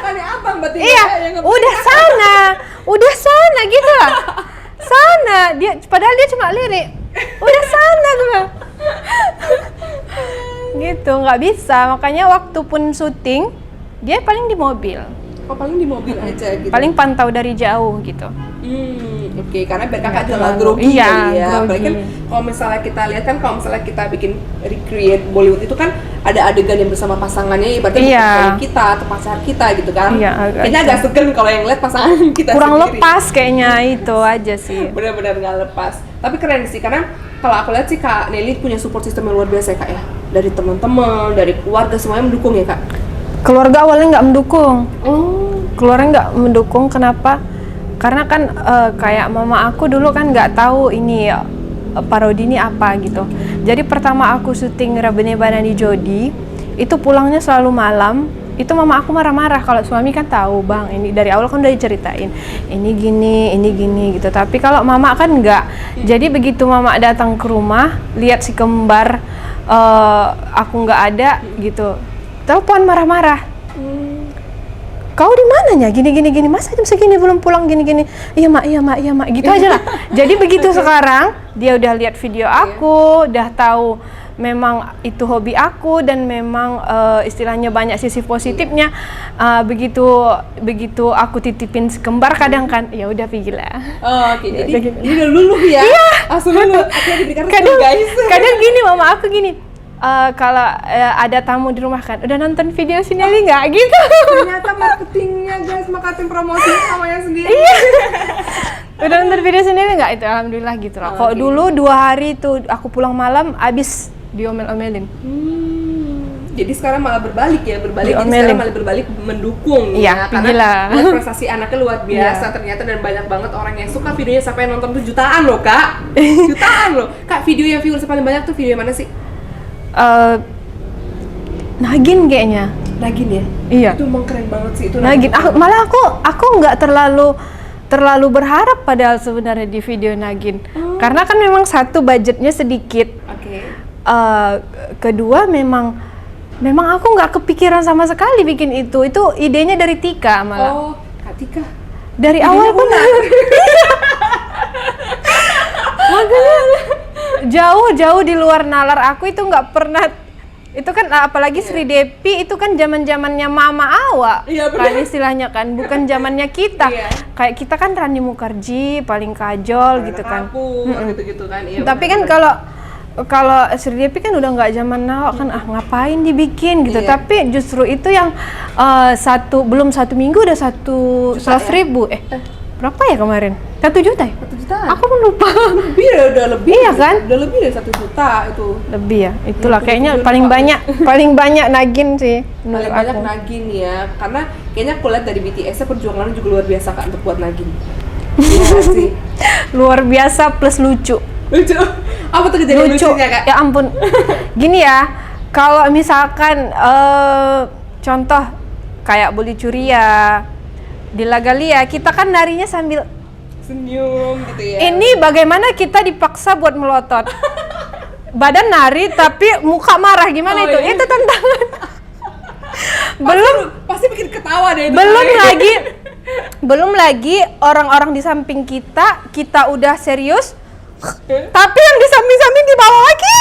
Udah sana gitu lah. Sana dia, padahal dia cuma lirik. Udah sana gue. Gitu, nggak bisa. Makanya waktu pun syuting, dia paling di mobil. Oh, paling di mobil aja gitu. Paling pantau dari jauh gitu. Oke, karena biar kakak Nggak juga nggak terlalu. grogi Iya, kali ya. grogi. Apalagi kan kalau misalnya kita lihat kan, kalau misalnya kita bikin recreate Bollywood itu kan ada adegan yang bersama pasangannya, ibaratnya Iya. bukan suami kita atau pacar kita gitu kan. Iya, Kayaknya agak segan kalau yang lihat pasangan kita Kurang sendiri. lepas kayaknya, itu aja sih. Benar-benar nggak lepas. Tapi keren sih, karena kalau aku lihat sih Kak Nelly punya support system yang luar biasa ya Kak ya. Dari teman-teman, dari keluarga, semuanya mendukung ya Kak. Keluarga awalnya nggak mendukung. Oh, Keluarga nggak mendukung, kenapa? Karena kan kayak mama aku dulu kan nggak tahu ini parodi ini apa gitu. Jadi pertama aku syuting Rabane Banani Jodi, itu pulangnya selalu malam. Itu mama aku marah-marah, kalau suami kan tahu, bang ini dari awal kan udah diceritain ini gini gitu. Tapi kalau mama kan nggak. Jadi begitu mama datang ke rumah lihat si kembar aku nggak ada gitu, telepon marah-marah, kau di mananya gini masa jam segini belum pulang gini iya mak gitu aja lah. Jadi begitu sekarang dia udah lihat video aku, udah tahu memang itu hobi aku dan memang istilahnya banyak sisi positifnya. Begitu aku titipin kembar kadang kan ya udah pergi lah. oke. Jadi udah luluh ya. Langsung luluh. Akhirnya diberikan restu guys. Kadang gini mama aku gini, kalau ada tamu di rumah kan, udah nonton video si Nelly nggak gitu. Ternyata marketingnya guys, marketing promosi namanya sendiri. Udah nonton video si Nelly nggak, itu alhamdulillah gitu loh. Kalau dulu 2 hari tuh aku pulang malam abis diomel-omelin. Jadi sekarang malah berbalik ya, jadi Diomelin. sekarang malah berbalik mendukung Iya, ya, gila. karena prestasi anaknya luar biasa ternyata, dan banyak banget orang yang suka videonya sampai nonton tuh jutaan loh Kak. Jutaan loh. Kak, video yang views paling banyak tuh video yang mana sih? Nagin kayaknya. Nagin ya? Iya. Itu emang keren banget sih itu. Nagin. Malah aku nggak terlalu berharap padahal sebenarnya di video Nagin. Karena kan memang satu budgetnya sedikit. Oke. Kedua memang aku nggak kepikiran sama sekali bikin itu. Itu idenya dari Tika malah. Oh, Kak Tika. Dari awal pun. Makanya jauh di luar nalar aku itu nggak pernah. Itu kan apalagi Sri Depi itu kan zaman-zamannya mama awak. Iya, benar. Kan istilahnya kan bukan zamannya kita. Iya. Kayak kita kan Rani Mukherjee paling kajol gitu kan. Gitu kan. Iya, Tapi kan kalau Sri Depi kan udah nggak zaman now kan, ngapain dibikin gitu. Iya. Tapi justru itu yang belum 1 minggu udah 100.000 berapa ya kemarin? 1 juta ya? 1 juta. Aku pun lupa. Lebih ya, udah lebih. Iya kan? Udah lebih dari 1 juta itu. Lebih ya, itulah Iya, kayaknya betul, paling Pak. banyak Nagin sih menurut Paling banyak aku. Nagin ya, karena kayaknya aku lihat dari BTS-nya perjuangannya juga luar biasa Kak untuk buat Nagin. Iya nggak sih? Luar biasa plus lucu. Lucu. Apa tuh kejadian Lucu. lucunya Kak? Ya ampun. Gini ya, kalau misalkan contoh kayak Boli Curia, di Lagalia, kita kan narinya sambil Senyum gitu ya. ini bagaimana kita dipaksa buat melotot. Badan nari tapi muka marah gimana Oh, itu? iya. Itu tantangan. belum Pasti bikin ketawa deh itu. belum lagi orang-orang di samping kita udah serius, tapi yang di samping di bawah lagi.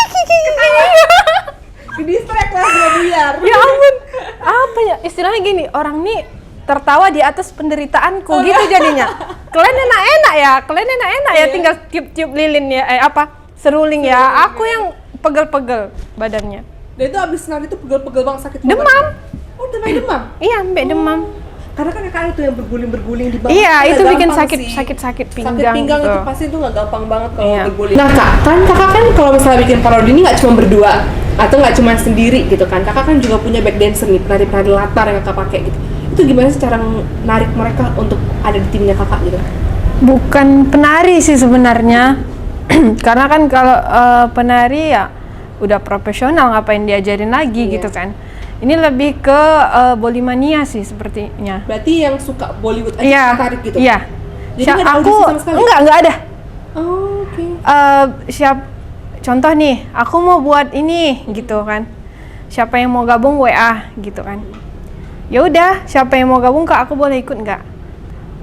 Di distract lah sama biar. Ya ampun, apa ya istilahnya gini, orang nih tertawa di atas penderitaanku gitu jadinya. Kalian enak-enak ya, tinggal tiup-tiup lilin ya, seruling ya. Aku yang pegel-pegel badannya. Dan itu abis nari itu pegel-pegel banget, sakit banget. Demam. Oh, demam. Iya, sampai demam. Karena kan kakak itu yang berguling-berguling di bawah. Iya, Nggak itu bikin gampang sakit sih. sakit pinggang. Sakit pinggang gitu. itu pasti itu nggak gampang banget kalau Iya. berguling. Nah kak, kakak kan kalau misalnya bikin parodi ini nggak cuma berdua atau nggak cuma sendiri gitu kan. Kakak kan juga punya back dancer nih, penari-penari latar yang kakak pakai gitu. Itu gimana sih cara narik mereka untuk ada di timnya kakak gitu? Bukan penari sih sebenarnya. Karena kan kalau penari ya udah profesional, ngapain diajarin lagi Iya. gitu kan. Ini lebih ke Bolimania sih sepertinya. Berarti yang suka Bollywood aja Iya. tertarik gitu? Iya. Jadi nggak ada Aku audisi sama sekali? enggak ada. Oh, oke. Contoh nih, aku mau buat ini gitu kan. Siapa yang mau gabung WA gitu kan. Ya udah, siapa yang mau gabung Kak, aku boleh ikut nggak?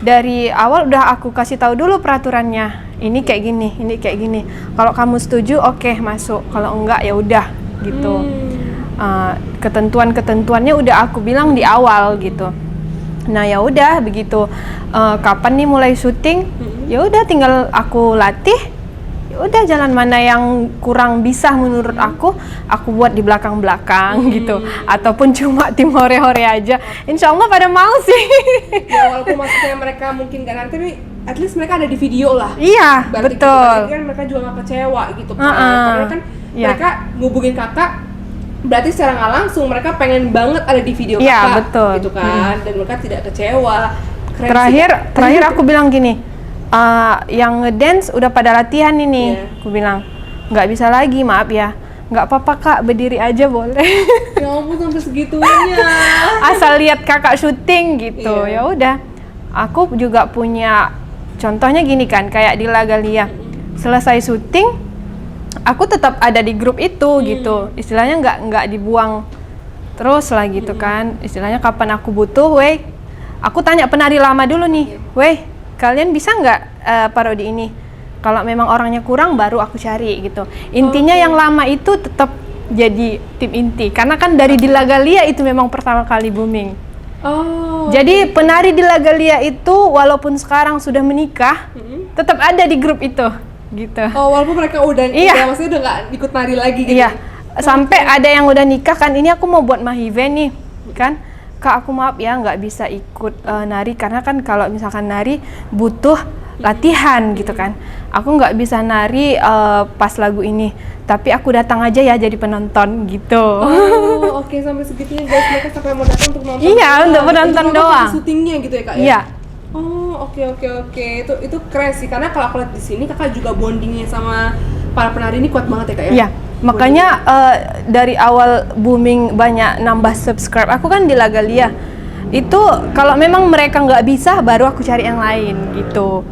Dari awal udah aku kasih tahu dulu peraturannya. Ini kayak gini, ini kayak gini. Kalau kamu setuju, oke masuk. Kalau enggak ya udah gitu. ketentuan-ketentuannya udah aku bilang di awal gitu. Nah ya udah begitu kapan nih mulai syuting, ya udah tinggal aku latih. Ya udah jalan mana yang kurang bisa menurut aku buat di belakang-belakang gitu, ataupun cuma tim hore-hore aja. Insya Allah pada mau sih. Ya walaupun maksudnya mereka mungkin gak nanti, tapi at least mereka ada di video lah. Iya, berarti betul. Gitu, kan mereka juga gak kecewa gitu kan. Karena kan mereka ngubungin kakak, berarti secara nggak langsung mereka pengen banget ada di video kakak, betul. gitu kan. Dan mereka tidak kecewa. Keren Terakhir aku bilang gini, yang ngedance udah pada latihan ini. Aku bilang nggak bisa lagi, maaf ya. Nggak apa-apa kak, berdiri aja boleh. Ya ampun sampai segitunya. Asal lihat kakak syuting gitu. Ya udah. Aku juga punya contohnya gini kan, kayak di Lagalia. Selesai syuting, aku tetap ada di grup itu gitu. Istilahnya nggak dibuang terus lah gitu kan. Istilahnya kapan aku butuh, weh, aku tanya penari lama dulu nih, weh, kalian bisa nggak parodi ini? Kalau memang orangnya kurang, baru aku cari gitu. Intinya yang lama itu tetap jadi tim inti, karena kan dari di Lagalia itu memang pertama kali booming. Jadi penari di Lagalia itu walaupun sekarang sudah menikah, tetap ada di grup itu, gitu. Walaupun mereka udah maksudnya udah nggak ikut nari lagi gitu. Iya, sampai ada yang udah nikah kan. Ini aku mau buat Mahive nih, kan? Kak, aku maaf ya nggak bisa ikut nari karena kan kalau misalkan nari butuh latihan gitu kan. Aku nggak bisa nari pas lagu ini, tapi aku datang aja ya jadi penonton gitu. Oke, sampai segitunya guys, mereka sampai mau datang untuk nonton. Iya, untuk penonton doang. Syutingnya gitu ya kak ya. Iya. Oke. Itu keren sih, karena kalau aku lihat di sini kakak juga bondingnya sama para penari ini kuat banget ya kak ya. Iya. Makanya dari awal booming banyak nambah subscribe. Aku kan di Lagalia. Itu kalau memang mereka nggak bisa, baru aku cari yang lain gitu.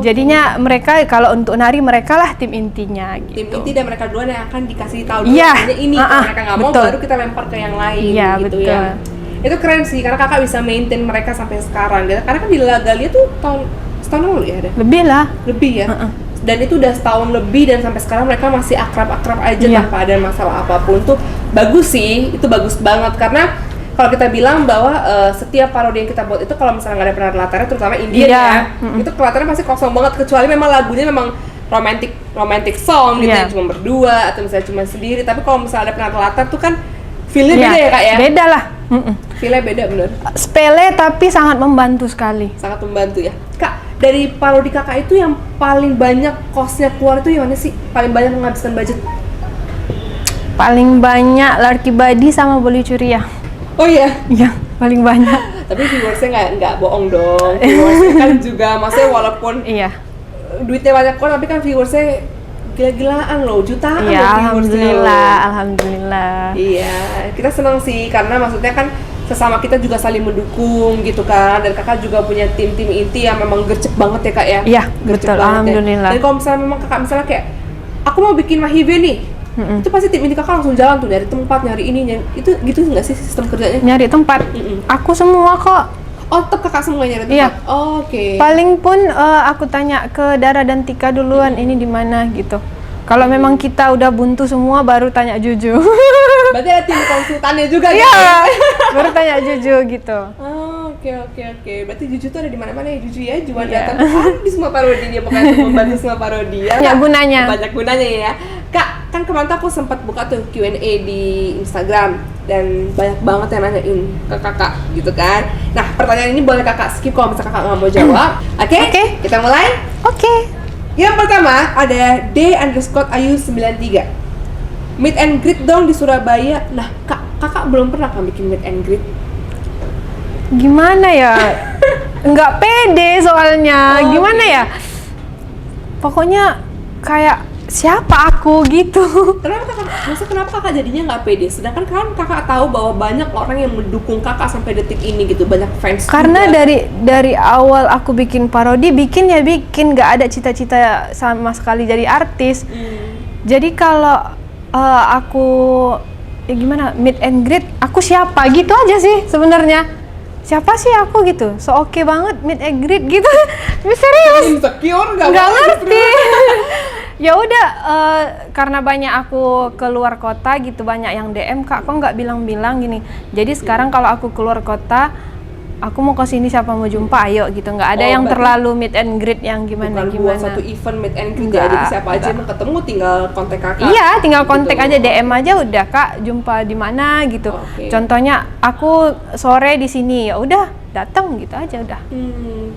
Jadinya mereka kalau untuk nari mereka lah tim intinya gitu. Tim inti dan mereka duluan yang akan dikasih tahu ini. Kalau mereka nggak mau, baru kita lempar ke yang lain. Iya, gitu betul. Ya. Itu keren sih, karena kakak bisa maintain mereka sampai sekarang. Gitu. Karena kan di Lagalia tuh setahun lalu ya ada. Lebih ya. Dan itu udah setahun lebih dan sampai sekarang mereka masih akrab-akrab aja tanpa ada masalah apapun. Tuh bagus sih, itu bagus banget karena kalau kita bilang bahwa setiap parodi yang kita buat itu kalau misalnya nggak ada penari latarnya, terutama Indian ya, itu kelihatannya pasti kosong banget, kecuali memang lagunya memang romantic song gitu yang cuma berdua atau misalnya cuma sendiri. Tapi kalau misalnya ada penari latar tuh kan feel-nya beda ya kak ya? Beda lah. Feel-nya beda bener. Sepele tapi sangat membantu sekali. Sangat membantu ya. Kak, dari parodi kakak itu yang paling banyak cost-nya keluar itu yang mana sih? Paling banyak menghabiskan budget? Paling banyak Larky Body sama Boli Curia. Oh iya? Iya, paling banyak. Tapi viewersnya nggak bohong dong. Viewersnya kan juga, maksudnya walaupun duitnya banyak kok, tapi kan viewersnya gila-gilaan loh, jutaan loh viewersnya. Alhamdulillah. Iya, kita senang sih karena maksudnya kan sesama kita juga saling mendukung gitu kan. Dan kakak juga punya tim-tim inti yang memang gercep banget ya kak ya. Iya, betul. Alhamdulillah. Dan kalau misalnya memang kakak misalnya kayak aku mau bikin Mahive nih, itu pasti tim inti kakak langsung jalan tuh, nyari tempat, nyari ini, itu gitu nggak sih sistem kerjanya? Nyari tempat, aku semua kok. Oh, tetap kakak semua nyari tempat? Iya. Oke. Paling pun aku tanya ke Dara dan Tika duluan, ini di mana gitu. Kalau memang kita udah buntu semua, baru tanya Juju. Berarti ada tim konsultannya juga gitu? Iya, baru tanya Juju gitu. Oke. Berarti Juju tuh ada di mana-mana ya Juju ya, Juan datang di semua parodi dia, pokoknya untuk membantu semua parodi ya. Banyak gunanya ya. Kak, kan kemarin tuh aku sempat buka tuh Q&A di Instagram dan banyak banget yang nanyain ke kakak gitu kan. Nah, pertanyaan ini boleh kakak skip kalau misalnya kakak nggak mau jawab. Oke? Kita mulai? Oke. Yang pertama ada D_Ayu93. Meet and greet dong di Surabaya. Nah, kakak belum pernah kan bikin meet and greet? Gimana ya? Nggak pede soalnya. Gimana ya? Pokoknya kayak siapa aku gitu. Kenapa kakak jadinya nggak pede? Sedangkan kan kakak tahu bahwa banyak orang yang mendukung kakak sampai detik ini gitu, banyak fans. Karena juga dari awal aku bikin parodi, bikin nggak ada cita-cita sama sekali jadi artis. Jadi kalau aku gimana meet and greet, aku siapa gitu aja sih sebenarnya. Siapa sih aku gitu? So oke banget meet and greet gitu. Serius. Insecure nggak ngerti. Ya udah, karena banyak aku keluar kota gitu, banyak yang DM, Kak kok nggak bilang-bilang gini. Jadi sekarang kalau aku keluar kota, aku mau ke sini, siapa mau jumpa ayo gitu. Nggak ada yang berarti terlalu meet and greet yang bukan buat gimana-gimana. satu event meet and greet Enggak, ya, jadi siapa aja enggak. mau ketemu tinggal kontak kakak. Iya, tinggal kontak gitu. aja, DM aja udah, Kak jumpa di mana gitu. Oke. Contohnya aku sore di sini, ya udah datang gitu aja udah.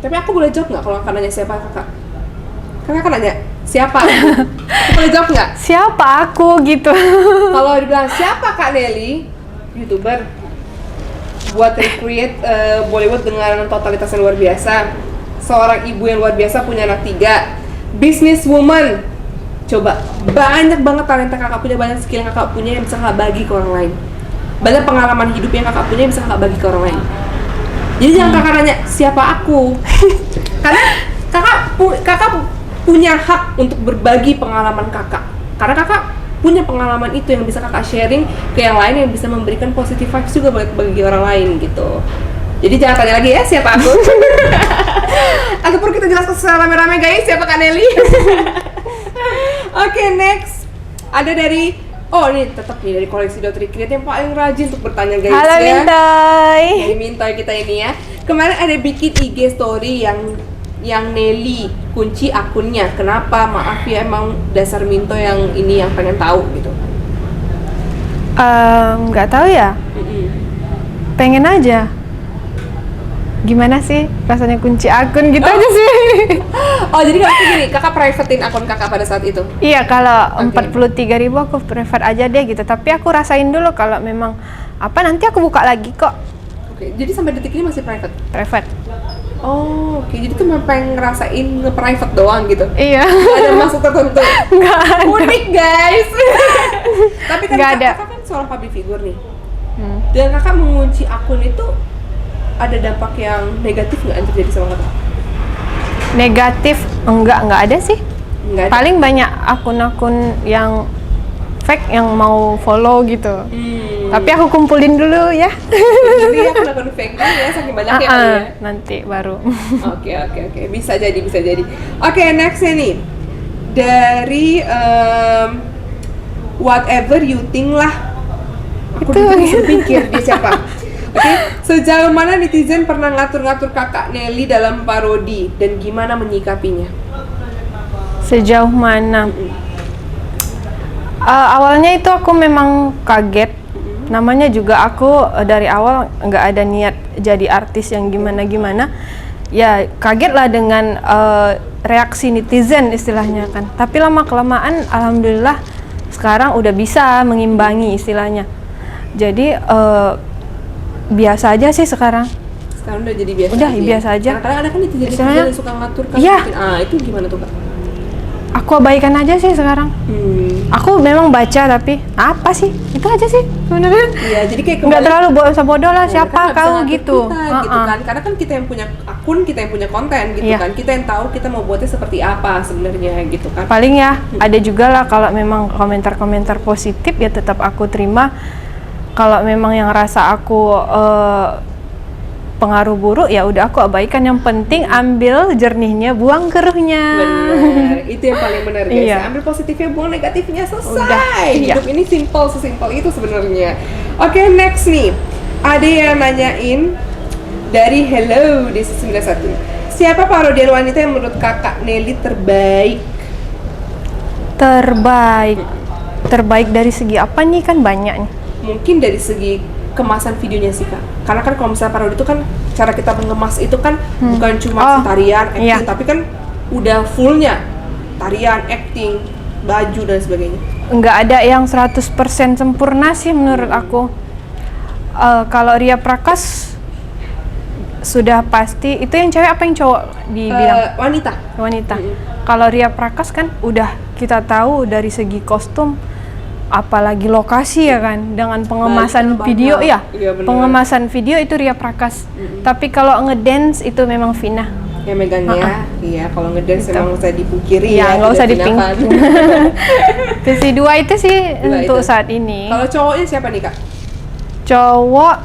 Tapi aku boleh jawab nggak kalau kakak nanya siapa kakak? Kakak nanya siapa? Aku boleh jawab nggak? Siapa aku gitu. Kalau dibilang siapa Kak Nelly, YouTuber buat recreate Bollywood dengan totalitas yang luar biasa, seorang ibu yang luar biasa, punya anak 3, businesswoman. Coba, banyak banget talenta kakak punya, banyak skill yang kakak punya yang bisa kakak bagi ke orang lain, banyak pengalaman hidup yang kakak punya yang bisa kakak bagi ke orang lain. Jadi jangan kakak nanya siapa aku, karena kakak punya hak untuk berbagi pengalaman kakak, karena kakak punya pengalaman itu yang bisa kakak sharing ke yang lain, yang bisa memberikan positive vibes juga bagi orang lain gitu. Jadi jangan tanya lagi ya siapa aku. Ataupun kita jelaskan secara rame-rame guys siapa Kak Nelly. Oke, next ada dari ini tetap nih dari koleksi Dotri Create yang paling rajin untuk bertanya guys. Halo ya. Mintoy. Dari Mintoy kita ini ya. Kemarin ada bikin IG story yang Nelly kunci akunnya. Kenapa? Maaf ya, emang dasar Minto yang ini yang pengen tahu gitu. Nggak tahu ya. Pengen aja. Gimana sih rasanya kunci akun gitu aja sih. Oh, jadi kakak privatein akun kakak pada saat itu? Iya, kalau Oke. 43.000 aku prefer aja deh gitu. Tapi aku rasain dulu kalau memang apa nanti aku buka lagi kok. Oke, jadi sampai detik ini masih private? Private. Oh, oke. Jadi tuh pengen ngerasain nge-private doang gitu? Iya. Gak ada maksud tertentu? Nggak ada. Unik guys! Tapi kan Nggak ada. kakak kan seorang public figure nih. Dan kakak mengunci akun itu ada dampak yang negatif nggak yang terjadi sama kakak? Negatif nggak ada sih. Nggak ada? Paling banyak akun-akun yang fake yang mau follow gitu. Tapi aku kumpulin dulu ya. Jadi akun-akun fake dulu ya, saking banyaknya kali ya? Nanti baru. Oke. Bisa jadi. Oke, nextnya nih. Dari whatever you think lah. Aku disuruh pikir dia siapa. Oke, sejauh mana netizen pernah ngatur-ngatur kakak Nelly dalam parodi dan gimana menyikapinya? Sejauh mana? Awalnya itu aku memang kaget. Namanya juga aku dari awal nggak ada niat jadi artis yang gimana-gimana. Ya kaget lah dengan reaksi netizen istilahnya kan. Tapi lama-kelamaan alhamdulillah sekarang udah bisa mengimbangi istilahnya. Jadi biasa aja sih sekarang. Sekarang udah jadi biasa. Udah, aja ya? biasa aja. Kadang-kadang ada kan netizen Istilahnya, yang suka ngatur kan. iya. Itu gimana tuh kak? Aku abaikan aja sih sekarang. Aku memang baca tapi apa sih? Itu aja sih sebenarnya. Iya, jadi kayak Nggak terlalu bodoh lah siapa kan nggak bisa kau ngatur gitu. kita, gitu kan, karena kan kita yang punya akun, kita yang punya konten gitu Iya. kan, kita yang tahu kita mau buatnya seperti apa sebenarnya gitu kan. Paling ya ada juga lah kalau memang komentar-komentar positif ya tetap aku terima. Kalau memang yang rasa aku pengaruh buruk ya udah aku abaikan. Yang penting ambil jernihnya, buang keruhnya. Benar, itu yang paling benar guys. Iya. Ambil positifnya, buang negatifnya, selesai. Udah, iya. Hidup ini sesimpel itu sebenarnya. Oke, next nih. Ada yang nanyain dari Hello Desi 91. Siapa parodian wanita yang menurut kakak Nelly terbaik? Terbaik dari segi apa nih, kan banyak nih. Mungkin dari segi kemasan videonya sih kak, karena kan kalau misalnya parodi itu kan cara kita mengemas itu kan bukan cuma tarian, acting, iya. tapi kan udah fullnya tarian, acting, baju dan sebagainya. Nggak ada yang 100% sempurna sih menurut aku. Kalau Ria Prakas sudah pasti itu yang cewek apa yang cowok dibilang? Wanita. Kalau Ria Prakas kan udah kita tahu dari segi kostum, apalagi lokasi ya kan, dengan pengemasan Banyak. video ya. Iya, bener. Pengemasan video itu Ria Prakas. Tapi kalau ngedance itu memang Vina. Ya megangnya, iya kalau ngedance emang nggak usah dipungkiri Iya, nggak tidak usah diping. dinakan. Versi 2 itu sih Dua untuk itu. saat ini. Kalau cowoknya siapa nih kak? Cowok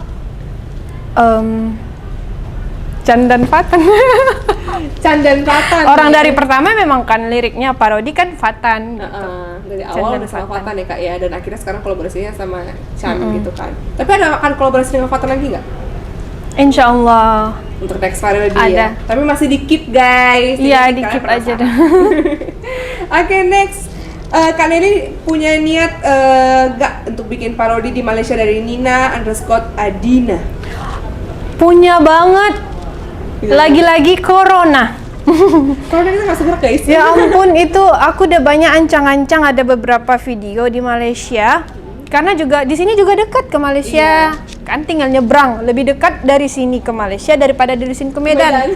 Chan dan Patan. Chan dan Fatan. Orang ya. dari pertama memang kan liriknya parodi kan Fatan gitu. Dari Chan awal dan udah sama Fatan. Fatan ya kak ya, dan akhirnya sekarang kolaborasinya sama Chan gitu kan. Tapi ada akan kolaborasi dengan Fatan lagi nggak? Insya Allah. Untuk next parody Ada. ya. Tapi masih di keep guys. Iya, Jadi di kalian keep aja penasaran. dah. Oke, next. Kak Nelly punya niat nggak untuk bikin parodi di Malaysia dari Nina_Adina? Punya banget. Iya. Lagi-lagi corona. Kalau kita nggak seberat guys. Ya ampun, itu aku udah banyak ancang-ancang ada beberapa video di Malaysia. Karena juga di sini juga dekat ke Malaysia. Kan tinggal nyebrang, lebih dekat dari sini ke Malaysia daripada dari sini ke Medan.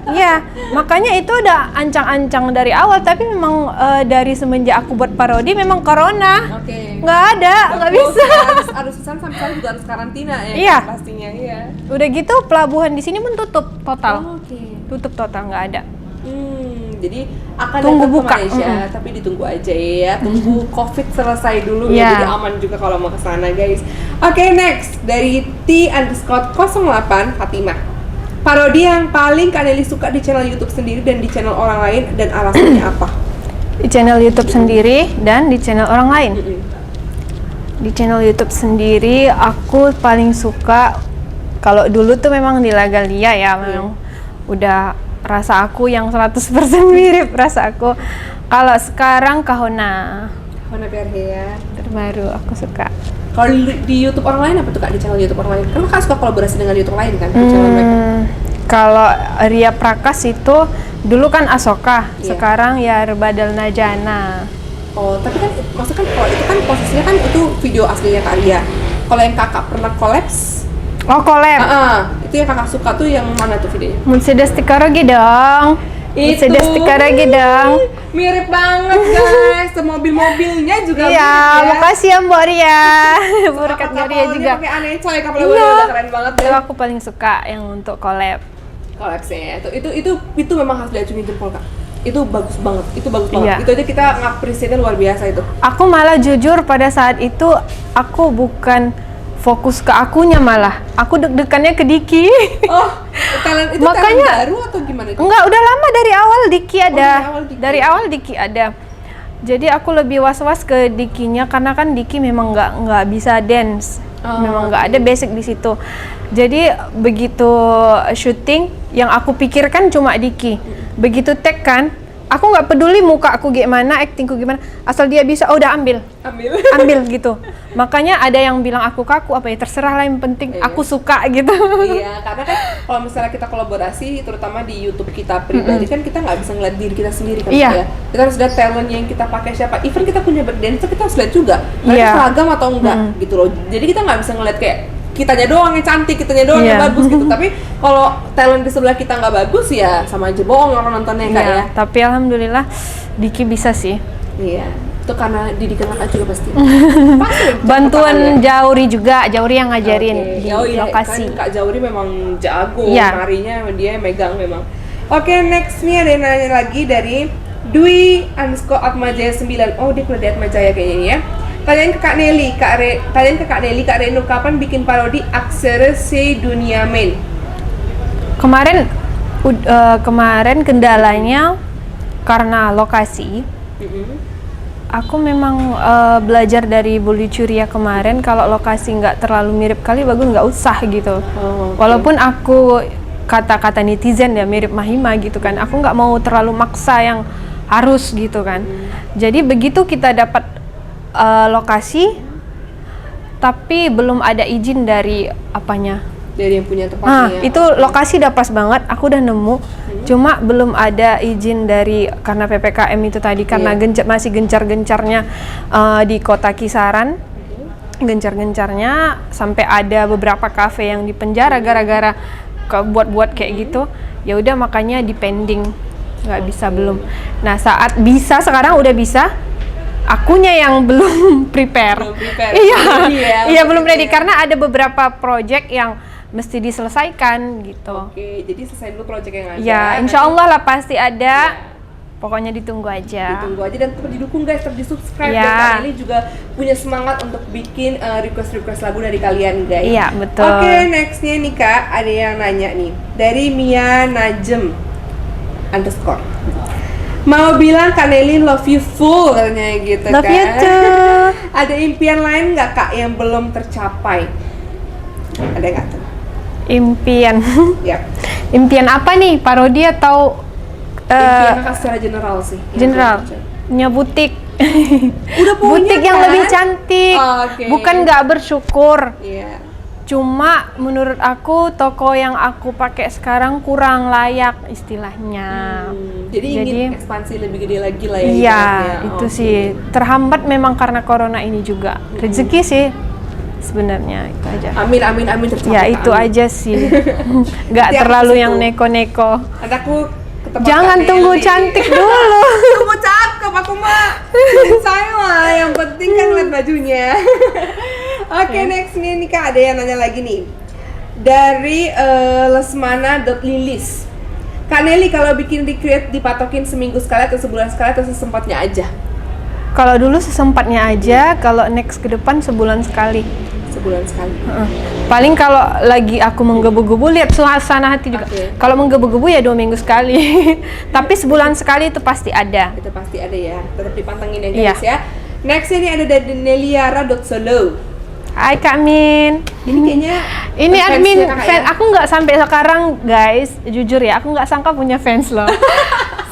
Iya, makanya itu udah ancang-ancang dari awal, tapi memang dari semenjak aku buat parodi memang corona. Oke. Nggak ada, nggak bisa. Harus susah sampai sekarang juga harus karantina ya. Iya. Pastinya iya. Udah gitu pelabuhan di sini pun tutup total. Oke. Tutup total, nggak ada. Jadi akan Tunggu datang ke buka. Malaysia, tapi ditunggu aja ya. Tunggu COVID selesai dulu Iya. ya, jadi aman juga kalau mau ke sana guys. Oke, next dari T_08 Fatimah. Parodi yang paling Kak Nelly suka di channel YouTube sendiri dan di channel orang lain, dan alasannya apa? Di channel YouTube sendiri dan di channel orang lain. Di channel YouTube sendiri aku paling suka, kalau dulu tuh memang di Lagalia ya, memang udah rasa aku yang 100% mirip rasa aku. Kalau sekarang Kahona Hona PRH ya. terbaru aku suka. Kalau di YouTube orang lain apa tuh Kak, di channel YouTube orang lain? Kan Kak suka kolaborasi dengan YouTube lain kan, di channel mereka. Kalau Ria Prakas itu dulu kan Asoka, Iya. sekarang ya Rebadal Najana. Oh, tapi kan maksudnya kan kalau itu kan posisinya kan itu video aslinya Kak Ria. Kalau yang Kakak pernah collabs, Oh collab, itu yang Kakak suka tuh yang mana tuh videonya? Mercedes Tikarogi dong. Mercedes Tikarogi dong. Mirip banget guys, mobil-mobilnya juga Iya, mirip ya. makasih ya Mbak Ria. Berkat Mbak Ria juga. Pakai aneh coy, kapal Iya. udah keren banget Itu deh. aku paling suka yang untuk collab. Kolapsnya itu memang harus diacungin jempol Kak. Itu bagus banget, itu bagus banget. Iya. Itu aja kita ngapresiasinya luar biasa itu. Aku malah jujur pada saat itu aku bukan fokus ke akunya, malah aku deg-degannya ke Diki. Oh, talent itu Makanya- talent baru atau gimana itu? Enggak, udah lama dari awal Diki ada. dari awal Diki. Dari awal Diki ada. Jadi aku lebih was-was ke Dikinya karena kan Diki memang nggak bisa dance. Oh, Memang nggak ada basic di situ. Jadi begitu syuting yang aku pikirkan cuma Diki. Begitu tag kan, aku nggak peduli muka aku gimana, actingku gimana, asal dia bisa, oh udah ambil gitu. Makanya ada yang bilang aku kaku, apa ya terserah lah, yang penting Iya. aku suka gitu. Iya, karena kan kalau misalnya kita kolaborasi, terutama di YouTube kita pribadi kan kita nggak bisa ngeliat diri kita sendiri kan Iya. ya. Kita harus lihat talent yang kita pakai siapa. Even kita punya dancer, kita harus lihat juga mereka Iya. seragam atau enggak gitu loh. Jadi kita nggak bisa ngeliat kayak kitanya doang yang cantik, kitanya doang yang Iya. bagus gitu. Tapi kalau talent di sebelah kita nggak bagus ya sama aja bohong orang nontonnya Kak Iya, ya. tapi alhamdulillah Diki bisa sih. Iya. Itu karena didikan kakak juga pasti. Pasti Bantuan Jauri juga, Jauri yang ngajarin Oke. di Oh iya, lokasi. kan Kak Jauri memang jago, Iya. narinya dia megang memang. Oke, next nih ada yang nanya lagi dari Dwi_Atmajaya 9. Oh, dia kuliah di Atmajaya kayaknya ini ya. Tanyain ke Kak Nelly, Kak Reno kapan bikin parodi Aksara Se Dunia Men? Kemarin kendalanya karena lokasi. Aku memang belajar dari Buli Curia kemarin, kalau lokasi nggak terlalu mirip kali bagus nggak usah gitu. Oh, oke. Walaupun aku kata-kata netizen ya mirip Mahima gitu kan, aku nggak mau terlalu maksa yang harus gitu kan. Jadi begitu kita dapat lokasi, tapi belum ada izin dari apanya. Dari yang punya Nah, tempatnya. itu lokasi udah pas banget, aku udah nemu. Cuma belum ada izin dari, karena PPKM itu tadi, karena Iya. masih gencar-gencarnya di kota Kisaran. Gencar-gencarnya sampai ada beberapa kafe yang dipenjara gara-gara buat-buat kayak gitu. Ya udah makanya dipending. Nggak bisa belum. Nah, saat bisa sekarang udah bisa. Akunya yang belum prepare. Belum prepare. Iya. Iya, Maksudnya belum ready ya. karena ada beberapa project yang mesti diselesaikan gitu. Oke, jadi selesai dulu project yang ada. Ya, nanti insya Allah lah pasti ada. Pokoknya ditunggu aja. ditunggu aja dan tetap didukung guys, tetap di subscribe. Ya. Dan Kak Nelly juga punya semangat untuk bikin request lagu dari kalian guys. Iya, betul. Oke, nextnya nih Kak, ada yang nanya nih dari Mia Najem. underscore. Mau bilang Kak Nelly love you full katanya gitu Love kan. you too. Ada impian lain nggak Kak yang belum tercapai? Ada nggak tuh? Impian. Yap. Impian apa nih? Parodi atau Impian Kakak secara general sih. general? Punya butik. Udah punya Butik yang kan? lebih cantik. Oh, oke. Bukan nggak bersyukur. Iya. Cuma menurut aku toko yang aku pakai sekarang kurang layak istilahnya. Jadi ingin ekspansi lebih gede lagi lah ya. Iya, ibaratnya. itu Oke. sih terhambat memang karena corona ini juga. Rezeki sih sebenarnya itu aja. Amin amin amin tercapai. Ya Kak, itu amin. aja sih. Nggak Nanti aku terlalu situ. yang neko-neko. Nanti aku ke tempat Jangan Kak tunggu Nelly. cantik dulu. Tunggu cakep aku mah. Saya lah yang penting kan lihat bajunya. Oke, next nih Kak, ada yang nanya lagi nih. Dari lesmana.lilis. Kak Nelly kalau bikin recreate dipatokin seminggu sekali atau sebulan sekali atau sesempatnya aja? Kalau dulu sesempatnya aja, kalau next ke depan sebulan sekali. Sebulan sekali. Paling kalau lagi aku menggebu-gebu lihat suasana hati juga. Oke. Kalau menggebu-gebu ya 2 minggu sekali. Tapi sebulan sekali itu pasti ada. Itu pasti ada ya. Tetap dipantengin ya Iya. guys ya. Next ini ada dari neliara.solo. Hai Kak Min. Ini kayaknya Ini fansnya admin Kakak fan. ya? Aku nggak sampai sekarang guys, jujur ya, aku nggak sangka punya fans loh.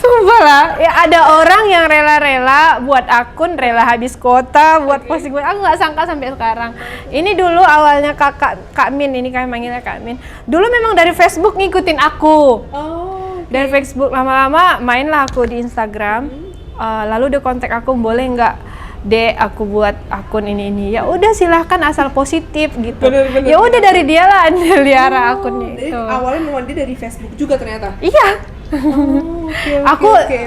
Sumpah lah, ya ada orang yang rela-rela buat akun, rela habis kuota buat posting. Aku nggak sangka sampai sekarang. Ini dulu awalnya Kak Min, ini kami manggilnya Kak Min. Dulu memang dari Facebook ngikutin aku. Oh. Dari Facebook lama-lama mainlah aku di Instagram. Lalu dia kontak aku, boleh nggak Dek, aku buat akun ini. Ya udah silahkan asal positif gitu. Bener. Ya udah dari dia lah Neliara akunnya Jadi itu. awalnya memang dia dari Facebook juga ternyata. Iya. Oh, oke.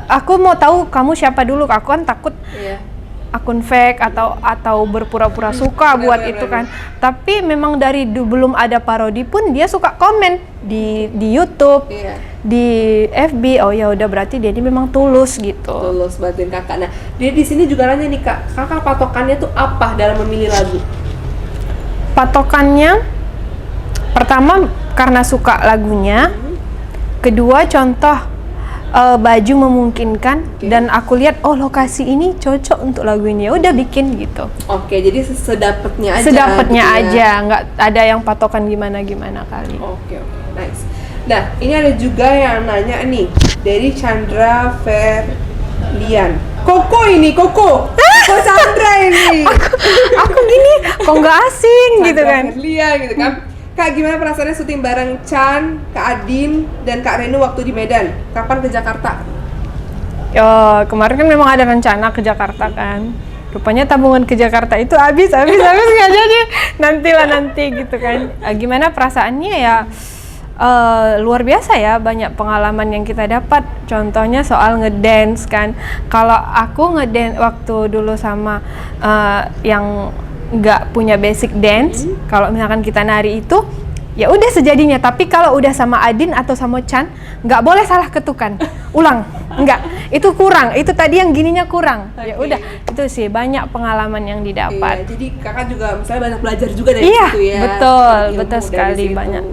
Aku mau tahu kamu siapa dulu. Aku kan takut Iya. akun fake atau berpura-pura suka buat Bener, itu kan. Tapi memang dari belum ada parodi pun dia suka komen di YouTube, Iya. di FB. Oh ya udah berarti dia ini memang tulus gitu. Tulus bantuin kakak. Nah, dia di sini juga nanya nih kak, kakak patokannya tuh apa dalam memilih lagu? Patokannya pertama karena suka lagunya, kedua contoh baju memungkinkan dan aku lihat oh lokasi ini cocok untuk lagu ini, ya udah bikin gitu. Oke, jadi sedapatnya aja. Sedapatnya gitu ya. aja, nggak ada yang patokan gimana kali. Oke, nice. Nah, ini ada juga yang nanya nih dari Chandra Ferlian. Koko Chandra ini. Aku gini kok nggak asing gitu Chandra kan. Ferlian gitu kan. Kak, gimana perasaannya syuting bareng Chan, Kak Adin, dan Kak Renu waktu di Medan? Kapan ke Jakarta? Kemarin kan memang ada rencana ke Jakarta kan. Rupanya tabungan ke Jakarta itu habis nggak jadi. Nanti gitu kan. Gimana perasaannya ya? Luar biasa ya, banyak pengalaman yang kita dapat. Contohnya soal ngedance kan. Kalau aku ngedance waktu dulu sama yang nggak punya basic dance, kalau misalkan kita nari itu ya udah sejadinya. Tapi kalau udah sama Adin atau sama Chan, nggak boleh salah ketukan, ulang, nggak, itu kurang, itu tadi yang gininya kurang. Ya Oke. udah, itu sih banyak pengalaman yang didapat. Iya, jadi kakak juga misalnya banyak belajar juga dari Iya, situ ya. betul Ilmu dari sekali, situ. banyak.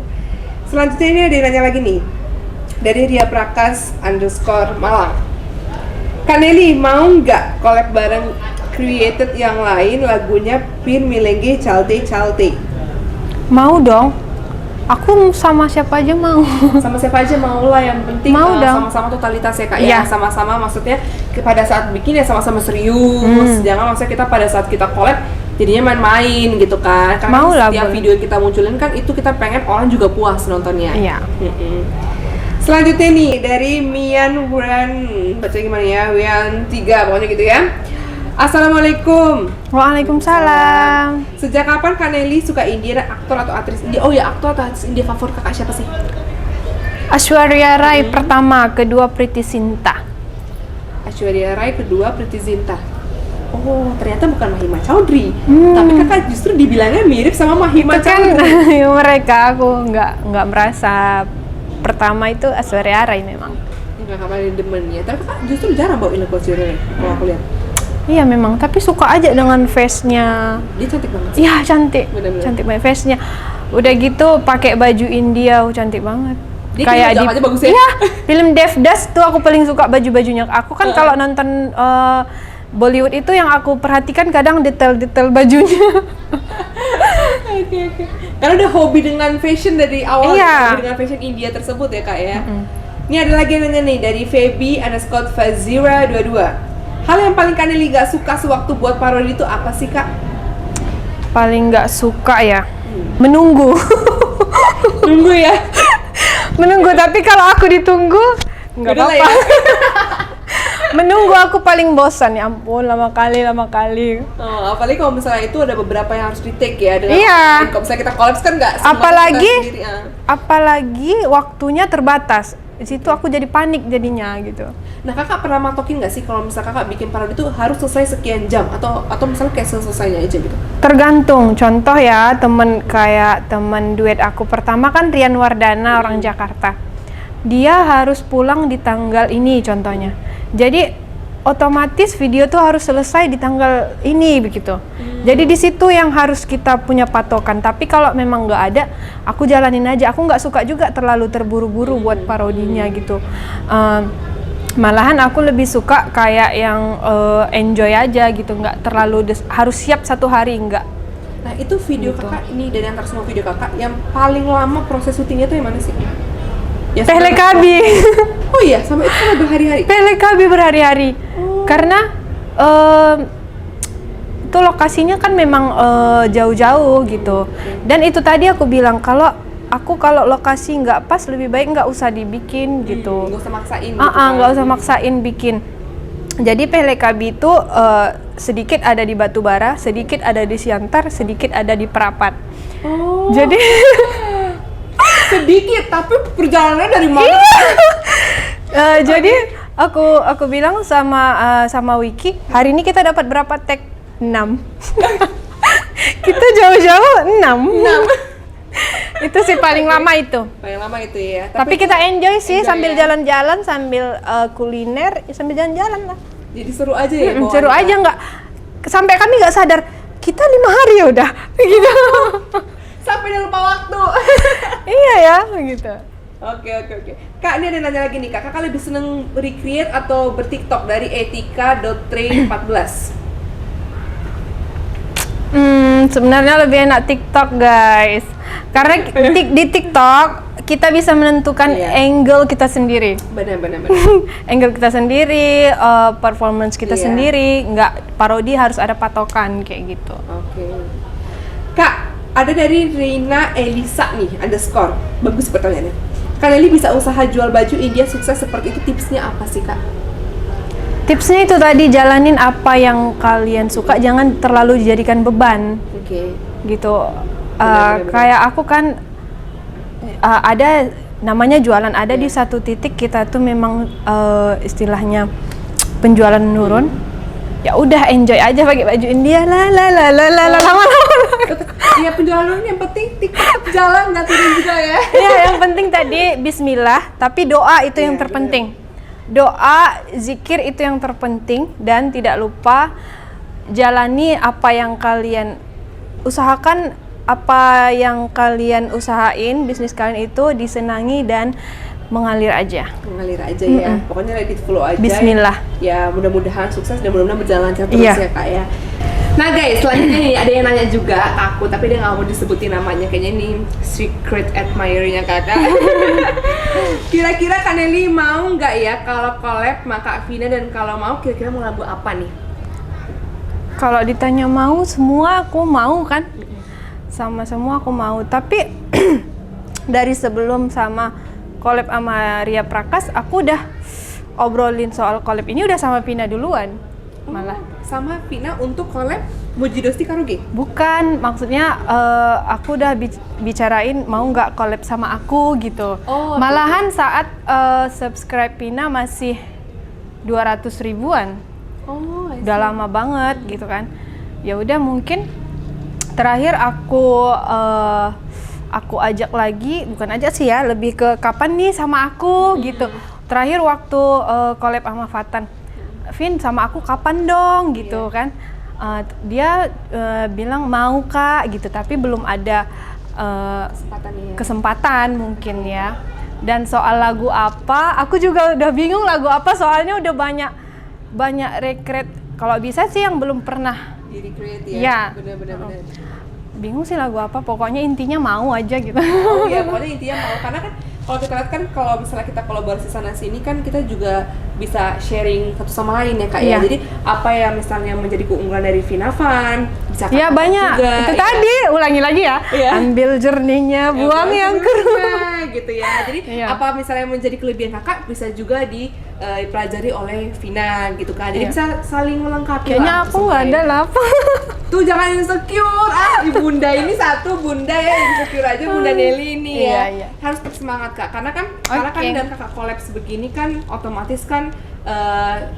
Selanjutnya ini ada yang nanya lagi nih dari Ria Prakas _Malang. Kak Nelly mau nggak collab bareng created yang lain lagunya Pin Milenge Calte? Mau dong, aku sama siapa aja mau. Sama siapa aja mau lah, yang penting Mau dong. sama-sama totalitas ya kak Iya. ya, sama-sama maksudnya pada saat bikin ya sama-sama serius, jangan maksudnya kita pada saat kita collab jadinya main-main gitu kan, karena Mau lah, setiap boleh. video yang kita munculin kan itu kita pengen orang juga puas nontonnya. Iya. Selanjutnya nih dari Mian Wan, baca gimana ya, Wian 3 pokoknya gitu ya. Assalamualaikum. Waalaikumsalam. Sejak kapan Kak Nelly suka India, aktor atau aktris India? Oh ya, aktor atau aktris India favorit kakak siapa sih? Aishwarya Rai pertama, kedua Preity Zinta. Aishwarya Rai, kedua Preity Zinta. Oh, ternyata bukan Mahima Chaudhry. Tapi kakak justru dibilangnya mirip sama Mahima Itu kan Chaudhry. mereka, aku nggak merasa pertama itu Aishwarya Rai memang. Enggak, kakak ada demen ya. Tapi kakak justru jarang bawain lagu Aishwarya Rai, kalau aku lihat. Iya memang, tapi suka aja dengan face-nya. Dia cantik banget sih. Iya cantik, Bener-bener. cantik banget face-nya. Udah gitu pakai baju India, cantik banget. Dia kayak kayak aja bagus ya. Iya, film Devdas tuh aku paling suka baju-bajunya. Aku kan kalau nonton Bollywood itu yang aku perhatikan kadang detail-detail bajunya. Oke. Karena udah hobi dengan fashion dari awal, Iya. hobi dengan fashion India tersebut ya kak ya. Ini ada lagi yang nanya nih dari Feby_Fazira22. Hal yang paling Kak Nelly gak suka sewaktu buat parodi itu apa sih kak? Paling nggak suka ya, menunggu. Tunggu ya. Menunggu, tapi kalau aku ditunggu nggak Udah lah apa-apa. ya. Menunggu aku paling bosan, ya ampun, lama kali. Oh, apalagi kalau misalnya itu ada beberapa yang harus di take ya. Dengan Iya. Kalau misalnya kita kolaps kan nggak semua Apalagi kita sendiri, apalagi waktunya terbatas. Di situ aku jadi panik jadinya gitu. Nah kakak pernah matokin nggak sih kalau misalnya kakak bikin parodi itu harus selesai sekian jam atau misalnya kayak selesainya aja gitu? Tergantung. Contoh ya, temen duet aku pertama kan Rian Wardana, orang Jakarta. Dia harus pulang di tanggal ini contohnya. Jadi otomatis video tuh harus selesai di tanggal ini begitu. Jadi di situ yang harus kita punya patokan. Tapi kalau memang nggak ada, aku jalanin aja. Aku nggak suka juga terlalu terburu-buru buat parodinya gitu. Malahan aku lebih suka kayak yang enjoy aja gitu, nggak terlalu harus siap satu hari, nggak. Nah itu video Gitu. kakak ini dari antara semua video kakak yang paling lama proses syutingnya tuh yang mana sih? Ya, Pelekabi. Oh iya, sama itu kan berhari-hari. Pelekabi berhari-hari. Karena itu lokasinya kan memang jauh-jauh gitu. Dan itu tadi aku bilang kalau lokasi nggak pas lebih baik nggak usah dibikin gitu. Nggak usah maksain. Nggak usah maksain bikin. Jadi Pelekabi itu sedikit ada di Batubara, sedikit ada di Siantar, sedikit ada di Perapat. Oh. Jadi sedikit, tapi perjalanannya dari mana? jadi aku bilang sama Wiki, hari ini kita dapat berapa tag? 6. Kita jauh-jauh 6. Itu sih paling lama itu. Paling lama itu ya. Tapi kita enjoy sih enjoy sambil ya. jalan-jalan, sambil kuliner, sambil jalan-jalan lah. Jadi seru aja ya. Seru bawaannya. aja, nggak sampai kami nggak sadar kita 5 hari ya udah gitu. Sampai udah lupa waktu. Iya ya gitu. Oke. Kak, ini ada yang nanya lagi nih, Kak lebih seneng recreate atau bertiktok dari etika.train14? Sebenarnya lebih enak TikTok guys, karena di TikTok kita bisa menentukan Iya. angle kita sendiri. Benar. Angle kita sendiri, performance kita Iya. sendiri, nggak parodi harus ada patokan kayak gitu. Oke. Kak, ada dari Reina Elisa nih, _ bagus pertanyaannya. Kak Nelly bisa usaha jual baju India sukses seperti itu, tipsnya apa sih Kak? Tipsnya itu tadi, jalanin apa yang kalian suka, jangan terlalu dijadikan beban Oke. gitu. Benar. Kayak aku kan ada namanya jualan, ada di satu titik kita tuh memang istilahnya penjualan menurun. Ya udah enjoy aja pakai baju India lama-lama. Iya, penjualan yang penting TikTok jalan nggak turun juga ya. Ya yang penting tadi bismillah, tapi doa itu yang terpenting. Doa, zikir itu yang terpenting, dan tidak lupa jalani apa yang kalian usahakan, apa yang kalian usahain, bisnis kalian itu disenangi dan mengalir aja. Mengalir aja ya. Pokoknya let it flow aja. Bismillah. Ya, mudah-mudahan sukses dan mudah-mudahan berjalan lancar terus Iya. ya Kak ya. Nah guys, selanjutnya nih ada yang nanya juga ke aku, tapi dia nggak mau disebutin namanya, kayaknya ini secret admirer-nya kakak. Kira-kira Kak Nelly mau nggak ya kalau collab sama Kak Vina, dan kalau mau kira-kira mau lagu apa nih? Kalau ditanya mau, semua aku mau kan, sama semua aku mau. Tapi dari sebelum sama collab sama Ria Prakas, aku udah obrolin soal collab ini udah sama Vina duluan. Malah Sama Vina untuk collab Mujidosti Karaoke? bukan, maksudnya aku udah bicarain mau nggak collab sama aku gitu. Oh, Malahan saat subscribe Vina masih 200 ribuan. Oh, Udah lama banget gitu kan. Ya udah, mungkin terakhir aku ajak lagi, bukan ajak sih ya, lebih ke kapan nih sama aku gitu. Terakhir waktu collab sama Fatan, Vin sama aku kapan dong gitu kan. Dia bilang mau Kak gitu, tapi belum ada kesempatannya. kesempatan mungkin ya. Dan soal lagu apa, aku juga udah bingung lagu apa soalnya udah banyak recreate. Kalau bisa sih yang belum pernah. Di recreate Iya. ya. Bener-bener. Bingung sih lagu apa, pokoknya intinya mau aja gitu. Oh iya, pokoknya intinya mau, karena kan kalau kita lihat kan kalau misalnya kita kolaborasi sana sini kan kita juga bisa sharing satu sama lain ya Kak ya. Iya. Jadi apa yang misalnya menjadi keunggulan dari Vina Fun bisa Iya Kakak banyak. juga, Itu ya. tadi ulangi lagi ya. Iya. Ambil jernihnya, buang yang keruh. gitu ya. Jadi Iya. apa misalnya menjadi kelebihan Kakak bisa juga dipelajari oleh Vina gitu kan. Jadi Iya. bisa saling melengkapi. Kayaknya lah aku satu sama nggak ada lain. lah apa. Tuh jangan insecure. Bunda ini satu bunda ya insecure aja Bunda Nelly ini ya. Iya, iya. Harus tetap semangat Kak. Karena kan Oke. dengan Kakak collabs begini kan otomatis kan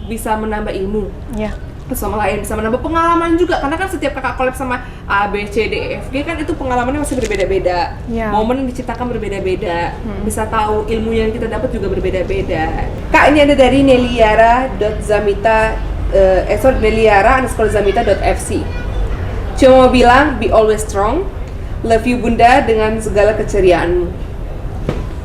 bisa menambah ilmu Ya. sama lain, bisa menambah pengalaman juga, karena kan setiap Kakak collab sama A, B, C, D, E, F, G kan itu pengalamannya masih berbeda-beda. Iya. Momen yang diciptakan berbeda-beda. Bisa tahu ilmu yang kita dapat juga berbeda-beda. Kak, ini ada dari neliara.zamita neliara_zamita.fc. Cuma mau bilang be always strong. Love you Bunda dengan segala keceriaanmu.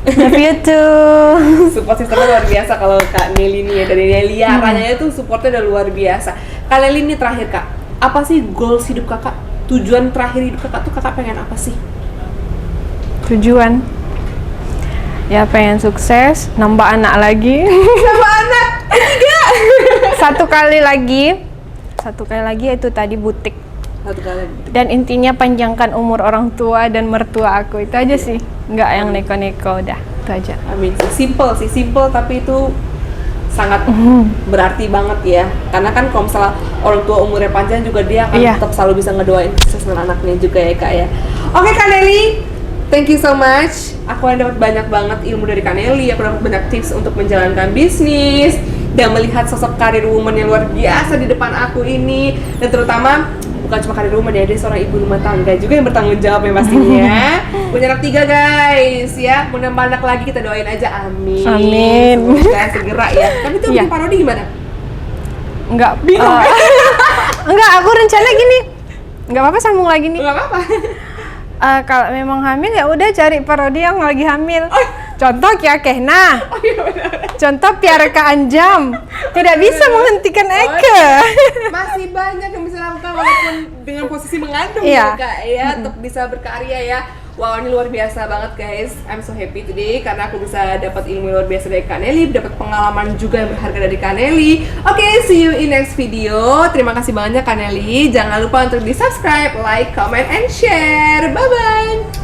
Love you too. Support sistemnya luar biasa kalau Kak Nelly nih ya, dari Neliaranya itu supportnya udah luar biasa. Kak Nelly ini terakhir Kak, apa sih goals hidup Kakak? Tujuan terakhir hidup Kakak tuh Kakak pengen apa sih? Tujuan ya pengen sukses, nambah anak lagi. Sama anak, Satu kali lagi itu tadi butik. satu kali. Dan intinya panjangkan umur orang tua dan mertua aku, itu aja sih. Nggak yang neko-neko, udah itu aja. Amin. Simple tapi itu sangat berarti banget ya. Karena kan kalau misalnya orang tua umurnya panjang juga dia akan Iya. tetap selalu bisa ngedoain sukses anaknya juga ya Kak ya. Oke Kak Nelly, thank you so much. Aku dapat banyak banget ilmu dari Kak Nelly. Aku dapat banyak tips untuk menjalankan bisnis dan melihat sosok karir woman yang luar biasa di depan aku ini. Dan terutama bukan cuma karir woman ya, dia seorang ibu rumah tangga juga yang bertanggung jawab ya pastinya. Punya anak 3 guys ya, mau nambah anak lagi kita doain aja, amin. Amin. Semoga segera ya. Tapi tuh Iya. bikin parodi gimana? Enggak. Enggak, aku rencana gini. Enggak apa-apa, sambung lagi nih. Gak apa-apa. Kalau memang hamil ya udah cari parodi yang lagi hamil. Contoh Kia Kehna. Oh iya benar. Contoh Piara Keanjam. Tidak bisa menghentikan Eke. Masih banyak yang bisa lakukan walaupun dengan posisi mengandung Iya. ya Kak ya, untuk bisa berkarya ya. Wow, ini luar biasa banget guys. I'm so happy today karena aku bisa dapat ilmu luar biasa dari Kak Nelly, dapat pengalaman juga yang berharga dari Kak Nelly. Oke, see you in next video. Terima kasih banyak Kak Nelly. Jangan lupa untuk di subscribe, like, comment, and share. Bye bye.